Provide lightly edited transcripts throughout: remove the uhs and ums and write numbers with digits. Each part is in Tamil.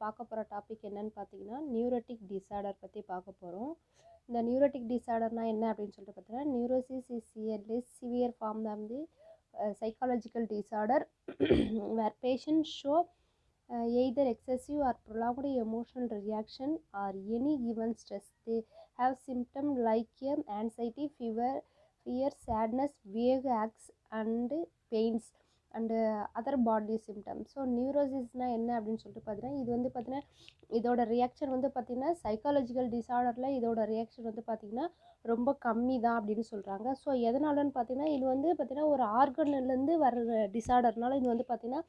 பார்க்க போகிற டாபிக் என்னன்னு பார்த்தீங்கன்னா நியூரோட்டிக் டிஸார்டர் பற்றி பார்க்க போகிறோம். இந்த நியூரோட்டிக் டிஸார்டர்னால் என்ன அப்படின்னு சொல்லிட்டு பார்த்தீங்கன்னா neurosis is a less severe form than the psychological disorder where patients show either excessive or prolonged emotional reaction or any given stress. They have symptoms like anxiety, fear, sadness, vague acts and pains and other body symptoms. So நியூரோசிஸ்னால் என்ன அப்படின்னு சொல்லிட்டு பார்த்தீங்கன்னா இது வந்து பார்த்தீங்கன்னா இதோட ரியாக்ஷன் வந்து பார்த்திங்கன்னா சைக்காலஜிக்கல் டிஸார்டரில் இதோட ரியாக்ஷன் வந்து பார்த்திங்கன்னா ரொம்ப கம்மி தான் அப்படின்னு சொல்கிறாங்க. ஸோ எதனாலன்னு பார்த்தீங்கன்னா இது வந்து பார்த்திங்கன்னா ஒரு ஆர்கன்லேருந்து வர்ற டிஸார்டர்னால இது வந்து பார்த்திங்கன்னா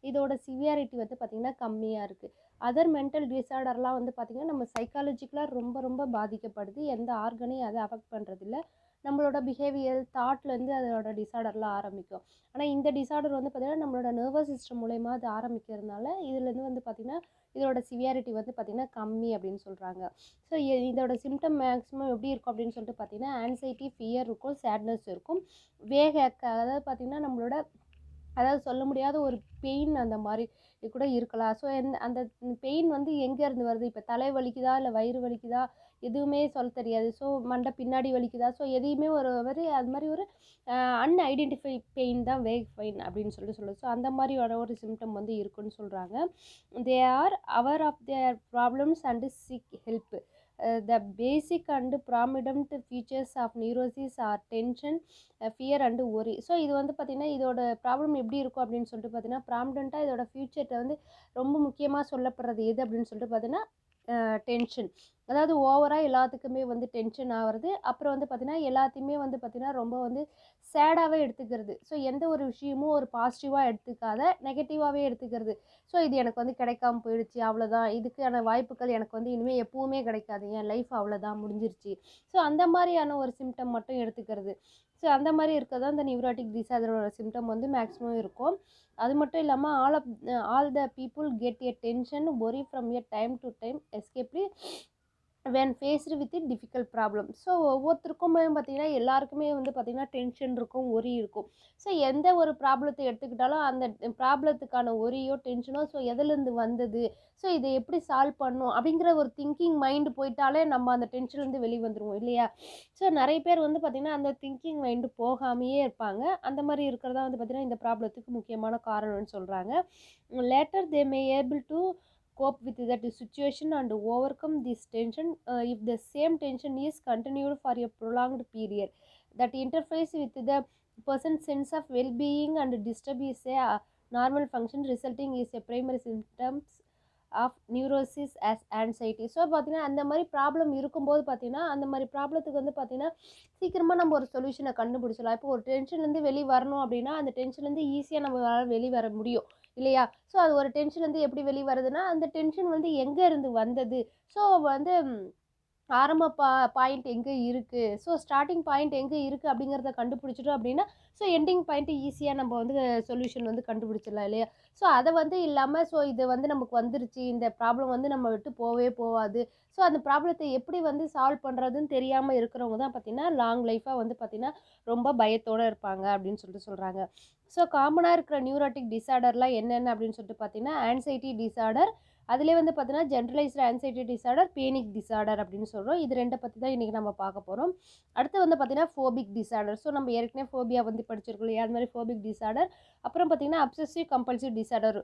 இதோட சிவியாரிட்டி வந்து பார்த்திங்கன்னா கம்மியாக இருக்குது. அதர் மென்டல் டிஸார்டர்லாம் வந்து பார்த்திங்கன்னா நம்ம சைக்காலஜிக்கலாக ரொம்ப ரொம்ப பாதிக்கப்படுது. எந்த ஆர்கனையும் அதை அஃபெக்ட் பண்ணுறதில்ல. நம்மளோட பிஹேவியர் தாட்லேருந்து அதோட டிஸார்டர்லாம் ஆரம்பிக்கும். ஆனால் இந்த டிஸார்டர் வந்து பார்த்திங்கன்னா நம்மளோட நர்வஸ் சிஸ்டம் மூலயமா அது ஆரம்பிக்கிறதுனால இதுலேருந்து வந்து பார்த்திங்கன்னா இதோட சிவியாரிட்டி வந்து பார்த்திங்கன்னா கம்மி அப்படின்னு சொல்கிறாங்க. ஸோ இதோட சிம்டம் மேக்ஸிமம் எப்படி இருக்கும் அப்படின்னு சொல்லிட்டு பார்த்திங்கன்னா ஆன்சைட்டி, ஃபியர் இருக்கும், சேட்னஸ் இருக்கும், அதாவது பார்த்திங்கன்னா நம்மளோட அதாவது சொல்ல முடியாத ஒரு பெயின் அந்த மாதிரி கூட இருக்கலாம். ஸோ அந்த பெயின் வந்து எங்கேருந்து வருது, இப்போ தலை வலிக்குதா இல்லை வயிறு வலிக்குதா எதுவுமே சொல்ல தெரியாது. ஸோ மண்டை பின்னாடி வலிக்குதா, ஸோ எதையுமே அது மாதிரி ஒரு அன்ஐடென்டிஃபை பெயின் தான் வேக் பெயின் அப்படின்னு சொல்லுது. ஸோ அந்த மாதிரி ஒரு சிம்டம் வந்து இருக்குன்னு சொல்கிறாங்க. They are aware of their problems and seek help. The basic and prominent features of neurosis are tension, fear and worry. So இது வந்து பார்த்திங்கன்னா இதோட ப்ராப்ளம் எப்படி இருக்கும் அப்படின்னு சொல்லிட்டு பார்த்தீங்கன்னா ப்ராமிடெண்ட்டாக இதோட ஃபியூச்சர்கிட்ட வந்து ரொம்ப முக்கியமாக சொல்லப்படுறது எது அப்படின்னு சொல்லிட்டு பார்த்தீங்கன்னா டென்ஷன். அதாவது ஓவராக எல்லாத்துக்குமே வந்து டென்ஷன் ஆகிறது. அப்புறம் வந்து பார்த்திங்கன்னா எல்லாத்தையுமே வந்து பார்த்திங்கன்னா ரொம்ப வந்து சேடாகவே எடுத்துக்கிறது. ஸோ எந்த ஒரு விஷயமும் ஒரு பாசிட்டிவாக எடுத்துக்காத நெகட்டிவாகவே எடுத்துக்கிறது. ஸோ இது எனக்கு வந்து கிடைக்காம போயிடுச்சு, அவ்வளோதான், இதுக்கான வாய்ப்புகள் எனக்கு வந்து இனிமேல் எப்பவுமே கிடைக்காது, என் லைஃப் அவ்வளோதான் முடிஞ்சிருச்சு. ஸோ அந்த மாதிரியான ஒரு சிம்டம் மட்டும் எடுத்துக்கிறது. ஸோ அந்த மாதிரி இருக்கிறது தான் இந்த நியூரோட்டிக் டிஸார்டரோட சிம்டம் வந்து மேக்ஸிமம் இருக்கும். அது மட்டும் இல்லாமல் all the people get a tension worry from a time to time especially when faced with difficult problem. So ஒவ்வொருத்தருக்குமே பார்த்திங்கன்னா எல்லாருக்குமே வந்து பார்த்திங்கன்னா டென்ஷன் இருக்கும், ஒரி இருக்கும். ஸோ எந்த ஒரு ப்ராப்ளத்தை எடுத்துக்கிட்டாலும் அந்த ப்ராப்ளத்துக்கான ஒரியோ டென்ஷனோ ஸோ எதுலேருந்து வந்தது, ஸோ இதை எப்படி சால்வ் பண்ணணும் அப்படிங்கிற ஒரு திங்கிங் மைண்டு போயிட்டாலே நம்ம அந்த டென்ஷன்லேருந்து வெளியே வந்துடுவோம் இல்லையா. ஸோ நிறைய பேர் வந்து பார்த்திங்கன்னா அந்த திங்கிங் மைண்டு போகாமையே இருப்பாங்க. அந்த மாதிரி இருக்கிறதா வந்து பார்த்திங்கன்னா இந்த ப்ராப்ளத்துக்கு முக்கியமான காரணம்னு சொல்கிறாங்க. Later they May able to cope with that situation and overcome this tension if the same tension is continued for a prolonged period that interferes with the person's sense of well-being and disturbs a normal function resulting is a primary symptoms of neurosis as anxiety. So பார்த்திங்கன்னா அந்த மாதிரி ப்ராப்ளம் இருக்கும்போது பார்த்திங்கன்னா அந்த மாதிரி ப்ராப்ளத்துக்கு வந்து பார்த்திங்கன்னா சீக்கிரமாக நம்ம ஒரு சொல்யூஷனை கண்டுபிடிச்சலாம். இப்போ ஒரு டென்ஷன்லேருந்து வெளியே வரணும் அப்படின்னா அந்த டென்ஷன்லேருந்து ஈஸியாக நம்மளால் வெளியே வர முடியும் இல்லையா. ஸோ அது ஒரு டென்ஷன்லேருந்து எப்படி வெளியே வருதுன்னா அந்த டென்ஷன் வந்து எங்கே இருந்து வந்தது, ஸோ வந்து ஆரம்ப பாயிண்ட் எங்கே இருக்குது, ஸோ ஸ்டார்டிங் பாயிண்ட் எங்கே இருக்குது அப்படிங்கிறத கண்டுபிடிச்சிட்டோம் அப்படின்னா ஸோ எண்டிங் பாயிண்ட்டு ஈஸியாக நம்ம வந்து சொல்யூஷன் வந்து கண்டுபிடிச்சிடலாம் இல்லையா. ஸோ அதை வந்து இல்லாமல் ஸோ இது வந்து நமக்கு வந்துருச்சு, இந்த ப்ராப்ளம் வந்து நம்ம விட்டு போகவே போகாது, ஸோ அந்த ப்ராப்ளத்தை எப்படி வந்து சால்வ் பண்ணுறதுன்னு தெரியாமல் இருக்கிறவங்க தான் பார்த்திங்கன்னா லாங் லைஃபாக வந்து பார்த்திங்கன்னா ரொம்ப பயத்தோடு இருப்பாங்க அப்படின்னு சொல்லிட்டு சொல்கிறாங்க. ஸோ காமனாக இருக்கிற நியூரோட்டிக் டிஸார்டர்லாம் என்னென்ன அப்படின்னு சொல்லிட்டு பார்த்திங்கன்னா ஆன்சைட்டி டிஸார்டர், அதிலே வந்து பார்த்தீங்கன்னா generalized anxiety disorder, panic disorder அப்படின்னு சொல்கிறோம். இது ரெண்டை பற்றி தான் இன்றைக்கி நம்ம பார்க்க போகிறோம். அடுத்து வந்து பார்த்திங்கன்னா ஃபோபிக் டிஸார்டர். ஸோ நம்ம ஏற்கனவே ஃபோபியா வந்து படிச்சிருக்கோம் இல்லையா, அது மாதிரி ஃபோபிக் டிஸார்டர். அப்புறம் பார்த்திங்கன்னா அப்சசிவ் கம்பல்சிவ் டிஸார்டர்,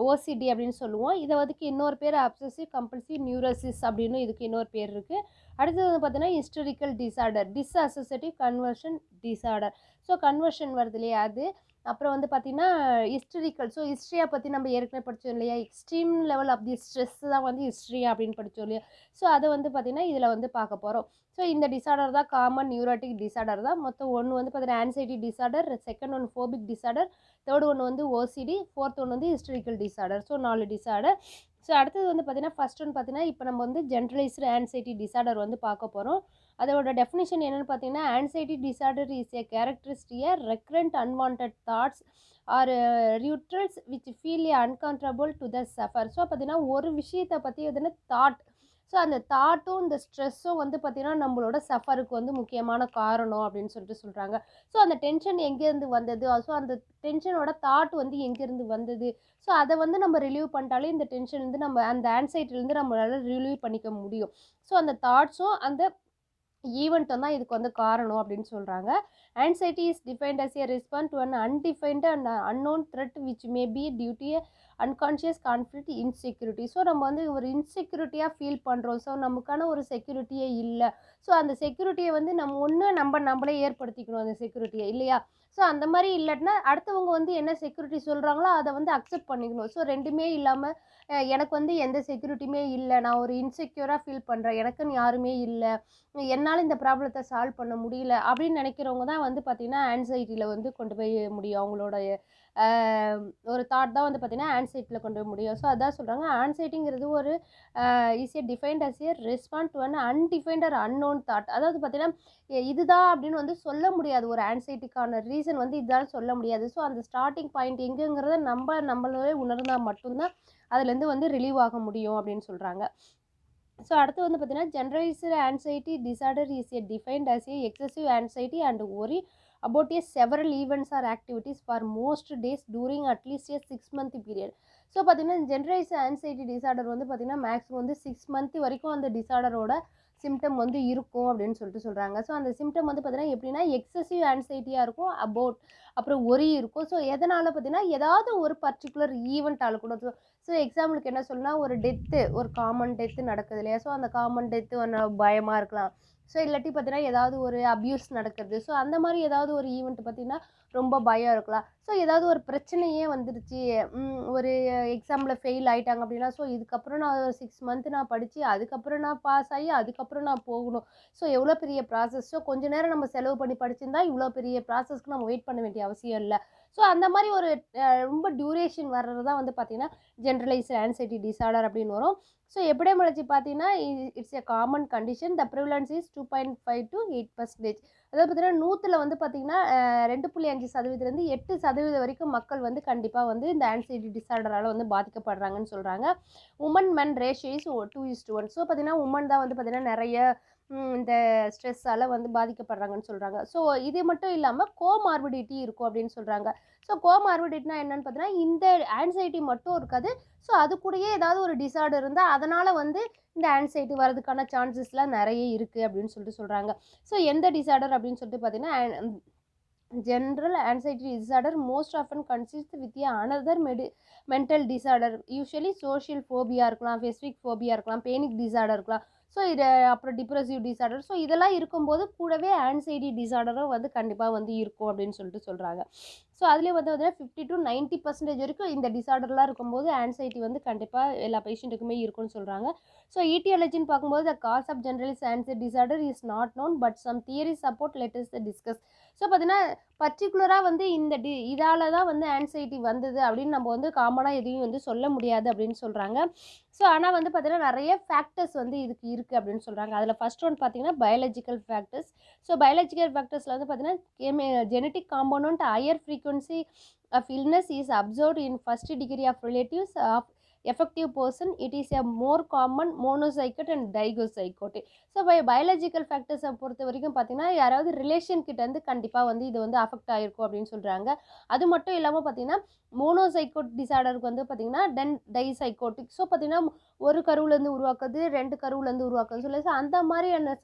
ஓசிடி அப்படின்னு சொல்லுவோம். இதை வந்து இன்னொரு பேர் அப்சசிவ் கம்பல்சிவ் நியூரோசிஸ் அப்படின்னு இதுக்கு இன்னொரு பேர் இருக்குது. அடுத்தது வந்து பார்த்திங்கன்னா hysterical disorder, dissociative conversion disorder. So conversion வருது இல்லையா அது. அப்புறம் வந்து பார்த்திங்கன்னா ஹிஸ்டரிக்கல், ஸோ ஹிஸ்ட்ரியை பற்றி நம்ம ஏற்கனவே படித்தோம் இல்லையா, extreme level of the stress தான் வந்து ஹிஸ்ட்ரி அப்படின்னு படித்தோம் இல்லையா. ஸோ அதை வந்து பார்த்திங்கன்னா இதில் வந்து பார்க்க போகிறோம். ஸோ இந்த டிஸார்டர் தான் காமன் நியூரோட்டிக் டிஸார்டர் தான். மொத்தம் ஒன்று வந்து பார்த்திங்கன்னா ஆன்சைட்டி டிஸார்டர், செகண்ட் ஒன்று ஃபோபிக் டிஸார்டர், தேர்ட் ஒன்று வந்து ஓசிடி, ஃபோர்த் ஒன்று வந்து historical disorder. So 4 disorder. So அடுத்தது வந்து பார்த்திங்கன்னா ஃபஸ்ட் ஒன்று பார்த்திங்கன்னா இப்போ நம்ம வந்து ஜென்ரலைஸ்டு ஆன்சைட்டி டிஸார்டர் வந்து பார்க்க போகிறோம். அதோட டெஃபினிஷன் என்னென்னு பார்த்தீங்கன்னா anxiety disorder is a characteristic recurrent unwanted thoughts or rituals which feel a uncontrollable to the sufferer. So பார்த்தீங்கன்னா ஒரு விஷயத்தை பற்றி எதுனா தாட், ஸோ அந்த தாட்டும் இந்த ஸ்ட்ரெஸ்ஸும் வந்து பார்த்திங்கன்னா நம்மளோட சஃபருக்கு வந்து முக்கியமான காரணம் அப்படின்னு சொல்கிறாங்க. ஸோ அந்த டென்ஷன் எங்கேருந்து வந்தது, ஸோ அந்த டென்ஷனோட தாட் வந்து எங்கேருந்து வந்தது, ஸோ அதை வந்து நம்ம ரிலீவ் பண்ணிட்டாலே இந்த டென்ஷன்லேருந்து நம்ம அந்த ஆன்சைட்டிலேருந்து நம்மளால் ரிலீவ் பண்ணிக்க முடியும். ஸோ அந்த தாட்ஸும் அந்த ஈவெண்ட்டும் தான் இதுக்கு வந்து காரணம் அப்படின்னு சொல்கிறாங்க. Anxiety is defined as a response to an undefined and unknown threat which may be due to a unconscious conflict insecurity. So நம்ம வந்து ஒரு இன்செக்யூரிட்டியாக ஃபீல் பண்ணுறோம். ஸோ நமக்கான ஒரு செக்யூரிட்டியே இல்லை. ஸோ அந்த செக்யூரிட்டியை வந்து நம்மளே ஏற்படுத்திக்கணும் அந்த செக்யூரிட்டியை இல்லையா? ஸோ அந்த மாதிரி இல்லாட்டினா அடுத்தவங்க வந்து என்ன செக்யூரிட்டி சொல்கிறாங்களோ அதை வந்து அக்செப்ட் பண்ணிக்கணும். ஸோ ரெண்டுமே இல்லாமல் எனக்கு வந்து எந்த செக்யூரிட்டியுமே இல்லை, நான் ஒரு இன்செக்யூராக ஃபீல் பண்ணுறேன், எனக்குன்னு யாருமே இல்லை, என்னால் இந்த ப்ராப்ளத்தை சால்வ் பண்ண முடியல அப்படின்னு நினைக்கிறவங்க தான் வந்து பார்த்திங்கன்னா ஆன்சைட்டியில் வந்து கொண்டு போய் முடியும். அவங்களோட ஒரு தாட் தான் வந்து பார்த்திங்கன்னா ஆன்சைட்டியில் கொண்டு போய் முடியும். ஸோ அதான் சொல்கிறாங்க, ஆன்சைட்டிங்கிறது ஒரு ஈஸியாக defined as a respond to an undefined or unknown thought. அதாவது பார்த்திங்கன்னா இதுதான் அப்படின்னு வந்து சொல்ல முடியாது. ஒரு ஆன்சைட்டிக்கான ரீசன் வந்து இதுதான் சொல்ல முடியாது. ஸோ அந்த ஸ்டார்டிங் பாயிண்ட் எங்கேங்கிறத நம்மளே உணர்ந்தால் மட்டும்தான் அதுலேருந்து வந்து ரிலீவ் ஆக முடியும் அப்படின்னு சொல்கிறாங்க. ஸோ அடுத்து வந்து பார்த்தீங்கன்னா generalized anxiety disorder is a defined as a excessive anxiety and worry about a several events or activities for most days during at least a 6-month period. So பார்த்தீங்கன்னா ஜென்ரலைஸ்டு ஆன்சைட்டி டிசார்டர் வந்து பார்த்தீங்கன்னா மேக்ஸிமம் வந்து 6 month வரைக்கும் அந்த டிசார்டரோட சிம்டம் வந்து இருக்கும் அப்படின்னு சொல்கிறாங்க. ஸோ அந்த சிம்டம் வந்து பார்த்தீங்கன்னா எப்படின்னா எக்ஸசிவ் ஆன்சைட்டியாக இருக்கும், அப்புறம் ஒரி இருக்கும். ஸோ எதனால் பார்த்தீங்கன்னா ஏதாவது ஒரு பர்டிகுலர் ஈவெண்ட்டால் கூட. ஸோ எக்ஸாம்பிளுக்கு என்ன சொல்லணும்னா ஒரு டெத்து, ஒரு காமன் டெத்து நடக்குது இல்லையா? ஸோ அந்த காமன் டெத்து ஒன்று பயமாக இருக்கலாம். ஸோ இல்லாட்டி பார்த்தீங்கன்னா ஏதாவது ஒரு அப்யூஸ் நடக்கிறது. ஸோ அந்த மாதிரி ஏதாவது ஒரு ஈவெண்ட் பார்த்தீங்கன்னா ரொம்ப பயம் இருக்கலாம். ஸோ ஏதாவது ஒரு பிரச்சனையே வந்துருச்சு, ஒரு எக்ஸாமில் ஃபெயில் ஆகிட்டாங்க அப்படின்னா, ஸோ இதுக்கப்புறம் நான் 6 month நான் படித்து அதுக்கப்புறம் நான் பாஸ் ஆகி அதுக்கப்புறம் நான் போகணும். ஸோ எவ்வளோ பெரிய ப்ராசஸ். ஸோ கொஞ்ச நேரம் நம்ம செலவு பண்ணி படிச்சிருந்தா இவ்வளோ பெரிய ப்ராசஸ்க்கு நம்ம வெயிட் பண்ண வேண்டிய அவசியம் இல்லை. ஸோ அந்த மாதிரி ஒரு ரொம்ப டியூரேஷன் வர்றது தான் வந்து பார்த்திங்கன்னா ஜென்ரலைஸ்டு ஆன்சைட்டி டிசார்டர் அப்படின்னு வரும். ஸோ எபிடெமியாலஜி பார்த்தீங்கன்னா it's a common condition. The prevalence is 2.5 to 8%. அதாவது பார்த்தீங்கன்னா 100ல் வந்து பார்த்திங்கன்னா 2.5%லேருந்து 8% வரைக்கும் மக்கள் வந்து கண்டிப்பாக வந்து இந்த ஆன்சைட்டி டிசார்டரால் வந்து பாதிக்கப்படுறாங்கன்னு சொல்கிறாங்க. Women men ratio is 2:1. So பார்த்திங்கன்னா உமன் தான் வந்து பார்த்திங்கன்னா நிறைய இந்த ஸ்ட்ரெஸ்ஸால் வந்து பாதிக்கப்படுறாங்கன்னு சொல்கிறாங்க. ஸோ இது மட்டும் இல்லாமல் கோமார்பிடிட்டி இருக்கும் அப்படின்னு சொல்கிறாங்க. ஸோ கோமார்பிடிட்டினா என்னென்னு பார்த்தீங்கன்னா இந்த ஆன்சைட்டி மட்டும் இருக்காது. ஸோ அது கூடயே ஏதாவது ஒரு டிசார்டர் இருந்தால் அதனால் வந்து இந்த ஆன்சைட்டி வரதுக்கான சான்சஸ்லாம் நிறைய இருக்குது அப்படின்னு சொல்கிறாங்க. ஸோ எந்த டிசார்டர் அப்படின்னு சொல்லிட்டு பார்த்தீங்கன்னா general anxiety disorder most often consists with another mental disorder, usually social phobia இருக்கலாம், specific phobia இருக்கலாம், panic disorder இருக்கலாம். ஸோ இது அப்புறம் டிப்ரெசிவ் டிசார்டர். ஸோ இதெல்லாம் இருக்கும்போது கூடவே ஆன்சைட்டி டிசார்டரும் வந்து கண்டிப்பாக வந்து இருக்கும் அப்படின்னு சொல்கிறாங்க. ஸோ அதுலேயே வந்து 50 to 90% வரைக்கும் இந்த டிசார்டர்லாம் இருக்கும்போது ஆன்சைட்டி வந்து கண்டிப்பாக எல்லா பேஷண்ட்டுக்குமே இருக்குன்னு சொல்கிறாங்க. ஸோ ஈட்டியாலஜின்னு பார்க்கும்போது the cause of generalize anxiety disorder is not known but some theory support let's discuss. So பார்த்தீங்கன்னா பர்டிகுலராக வந்து இந்த இதால் தான் வந்து ஆன்சைட்டி வந்தது அப்படின்னு நம்ம வந்து காமனாக எதையும் வந்து சொல்ல முடியாது அப்படின்னு சொல்கிறாங்க. ஸோ ஆனால் வந்து பார்த்தீங்கன்னா நிறைய ஃபேக்டர்ஸ் வந்து இதுக்கு இருக்குது அப்படின்னு சொல்கிறாங்க. அதில் ஃபஸ்ட் ஒன் பார்த்தீங்கன்னா பயாலஜிக்கல் ஃபேக்டர்ஸ். ஸோ பயாலஜிக்கல் ஃபேக்டர்ஸில் வந்து பார்த்தீங்கன்னா genetic component higher frequency of illness is observed in first degree of relatives of effective person. It is a more common monozygotic and dizygotic. So biological ஃபேக்டர்ஸை பொறுத்த வரைக்கும் பார்த்தீங்கன்னா யாராவது ரிலேஷன் கிட்ட வந்து கண்டிப்பாக வந்து இது வந்து அஃபெக்ட் ஆகிருக்கும் அப்படின்னு சொல்கிறாங்க. அது மட்டும் இல்லாமல் பார்த்தீங்கன்னா மோனோசைக்கோட் டிசார்டருக்கு வந்து பார்த்தீங்கன்னா டைசைக்கோட்டிக். ஸோ பார்த்தீங்கன்னா ஒரு கருவுலேருந்து உருவாக்குறது, 2 கருவுலேருந்து உருவாக்குறது சொல்லி ஸோ அந்த மாதிரியான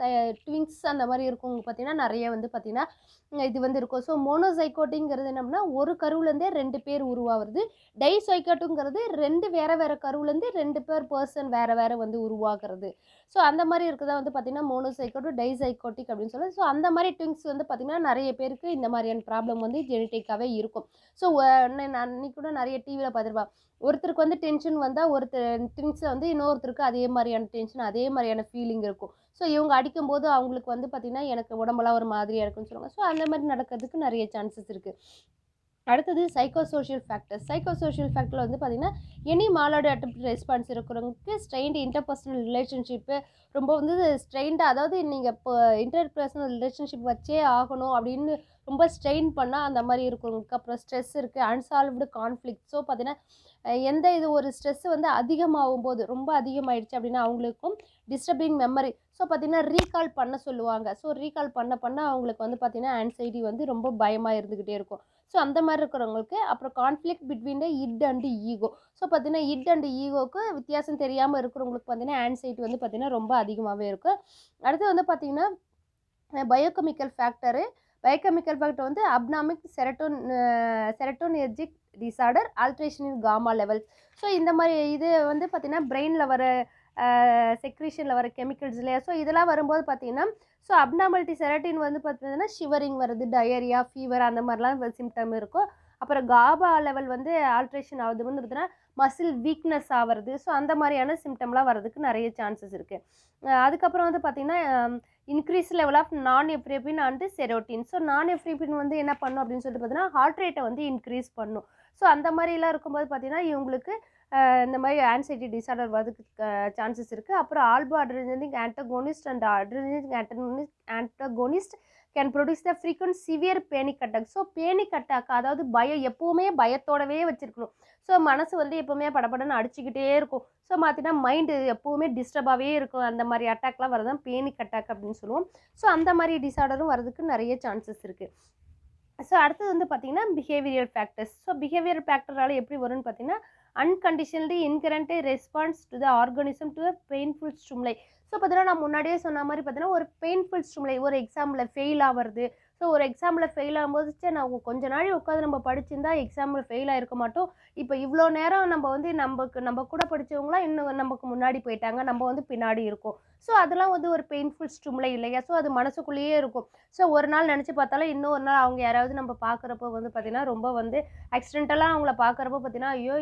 ட்விங்ஸ் அந்த மாதிரி இருக்கவங்க பார்த்தீங்கன்னா நிறைய வந்து பார்த்தீங்கன்னா இது வந்து இருக்கும். ஸோ மோனோசைக்கோட்டிங்கிறது என்ன அப்படின்னா ஒரு கருவுலேருந்தே 2 பேர் உருவாகிறது. டைசைக்கோட்டுங்கிறது 2 வேறு வேறு கருவுலேருந்து 2 பர்சன் வேறு வந்து உருவாகிறது. ஸோ அந்த மாதிரி இருக்கிறதா வந்து பார்த்திங்கன்னா மோனோசைக்கோட்டு டைசைக்கோட்டிக் அப்படின்னு சொல்லி. ஸோ அந்த மாதிரி ட்விங்ஸ் வந்து பார்த்திங்கன்னா நிறைய பேருக்கு இந்த மாதிரியான ப்ராப்ளம் வந்து ஜெனட்டிக்காகவே இருக்கும். ஸோ நான் அன்றைக்கி கூட நிறைய டிவியில் பார்த்துருப்பேன். ஒருத்தருக்கு வந்து டென்ஷன் வந்தால் ட்விங்ஸை வந்து இன்னொருத்தருக்கு அதே மாதிரியான டென்ஷன் அதே மாதிரியான ஃபீலிங் இருக்கும். ஸோ இவங்க அடிக்கும்போது அவங்களுக்கு வந்து பார்த்திங்கன்னா எனக்கு உடம்பெல்லாம் ஒரு மாதிரியாக இருக்குன்னு சொல்லுவாங்க. ஸோ அந்த மாதிரி நடக்கிறதுக்கு நிறைய சான்சஸ் இருக்குது. அடுத்தது சைக்கோசோஷியல் ஃபேக்டர்ஸ். சைக்கோசோஷியல் ஃபேக்டரில் வந்து பார்த்திங்கன்னா, எனி மாலோட அடாப்டிவ் ரெஸ்பான்ஸ் இருக்கிறவங்களுக்கு ஸ்ட்ரெயின்டு இன்டர்பர்சனல் ரிலேஷன்ஷிப்பு ரொம்ப வந்து ஸ்ட்ரெயின்டு, அதாவது நீங்கள் இப்போ இன்டர்பர்சனல் ரிலேஷன்ஷிப் வச்சே ஆகணும் அப்படின்னு ரொம்ப ஸ்ட்ரெயின் பண்ணால் அந்த மாதிரி இருக்கிறவங்களுக்கு, அப்புறம் ஸ்ட்ரெஸ் இருக்குது, அன்சால்வ்டு கான்ஃப்ளிக்ட். ஸோ பார்த்தீங்கன்னா எந்த இது ஒரு ஸ்ட்ரெஸ் வந்து அதிகமாகும் போது ரொம்ப அதிகமாகிடுச்சு அப்படின்னா அவங்களுக்கும் டிஸ்டர்பிங் மெமரி. ஸோ பார்த்தீங்கன்னா ரீகால் பண்ண சொல்லுவாங்க. ஸோ ரீகால் பண்ண பண்ண அவங்களுக்கு வந்து பார்த்திங்கன்னா ஆன்சைட்டி வந்து ரொம்ப பயமாக இருந்துக்கிட்டே இருக்கும். ஸோ அந்த மாதிரி இருக்கிறவங்களுக்கு. அப்புறம் conflict between the id and ego. So பார்த்தீங்கன்னா இட் அண்ட் ஈகோவுக்கு வித்தியாசம் தெரியாமல் இருக்கிறவங்களுக்கு பார்த்தீங்கன்னா ஆன்சைட்டி வந்து பார்த்தீங்கன்னா ரொம்ப அதிகமாகவே இருக்கும். அடுத்து வந்து பார்த்தீங்கன்னா பயோகெமிக்கல் ஃபேக்டரு. பயோகெமிக்கல் ஃபேக்டர் வந்து அப்னாமிக் செரட்டோனெர்ஜிக் டிசார்டர், ஆல்ட்ரேஷன் இன் காமா லெவல்ஸ். ஸோ இந்த மாதிரி இது வந்து பார்த்திங்கன்னா பிரெயினில் வர செக்ரீஷனில் வர கெமிக்கல்ஸ் இல்லையா. ஸோ இதெல்லாம் வரும்போது பார்த்திங்கன்னா ஸோ அப்னார்மாலிட்டி செரட்டின் வந்து பார்த்தீங்கன்னா ஷிவரிங் வருது, டயரியா, ஃபீவர் அந்த மாதிரிலாம் சிம்டம் இருக்கும். அப்புறம் காபா லெவல் வந்து ஆல்ட்ரேஷன் ஆகுது வந்து பார்த்தீங்கன்னா மசில் வீக்னஸ் ஆகிறது. ஸோ அந்த மாதிரியான சிம்டம்லாம் வர்றதுக்கு நிறைய சான்சஸ் இருக்குது. அதுக்கப்புறம் வந்து பார்த்திங்கன்னா இன்க்ரீஸ் லெவல் ஆஃப் நான் எஃப்ரிபின் அண்டு செரோட்டின். ஸோ நான் எஃப்ரிபின் வந்து என்ன பண்ணும் அப்படின்னு சொல்லிட்டு பார்த்தீங்கன்னா ஹார்ட் ரேட்டை வந்து இன்க்ரீஸ் பண்ணும். ஸோ அந்த மாதிரிலாம் இருக்கும்போது பார்த்திங்கன்னா இவங்களுக்கு இந்த மாதிரி ஆன்சைட்டி டிசார்டர் வரதுக்கு சான்சஸ் இருக்குது. அப்புறம் alpha adrenergic antagonist and adrenergic antagonist can produce the frequent severe panic attack. So panic attack, அதாவது பயம், எப்போவுமே பயத்தோடவே வச்சுருக்கணும். ஸோ மனசு வந்து எப்போவுமே படபடன்னு அடிச்சுக்கிட்டே இருக்கும். ஸோ பார்த்தீங்கன்னா மைண்டு எப்போவுமே டிஸ்டர்பாகவே இருக்கும். அந்த மாதிரி அட்டாக்லாம் வரதான் பேனிக் அட்டாக் அப்படின்னு சொல்லுவோம். ஸோ அந்த மாதிரி டிசார்டரும் வரதுக்கு நிறைய சான்சஸ் இருக்குது. ஸோ அடுத்தது வந்து பார்த்திங்கன்னா பிஹேவியரல் ஃபேக்டர்ஸ். ஸோ பிஹேவியரல் ஃபேக்டரால் எப்படி வரும்னு பார்த்தீங்கன்னா unconditionally incurrent response to the organism to a painful stimuli. So பார்த்தீங்கன்னா நான் முன்னாடியே சொன்ன மாதிரி பார்த்தீங்கன்னா ஒரு பெயின்ஃபுல் ஸ்டிமுலை, ஒரு எக்ஸாமில் ஃபெயில் ஆகிறது. ஸோ ஒரு எக்ஸாமில் ஃபெயில் ஆகும்போது சரி நான் கொஞ்ச நாள் உட்காந்து நம்ம படிச்சிருந்தா எக்ஸாமில் ஃபெயில் ஆகிருக்க மாட்டோம். இப்போ இவ்வளோ நேரம் நம்ம வந்து நம்ம கூட படித்தவங்களாம் இன்னும் நமக்கு முன்னாடி போயிட்டாங்க, நம்ம வந்து பின்னாடி இருக்கோம். ஸோ அதெல்லாம் வந்து ஒரு பெயின்ஃபுல் ஸ்டிமுலை இல்லையா. ஸோ அது மனசுக்குள்ளேயே இருக்கும். ஸோ ஒரு நாள் நினச்சி பார்த்தாலும் இன்னொரு நாள் அவங்க யாராவது நம்ம பார்க்குறப்போ வந்து பார்த்திங்கன்னா ரொம்ப வந்து ஆக்சிடென்டலாக அவங்கள பார்க்குறப்போ பார்த்திங்கன்னா ஐயோ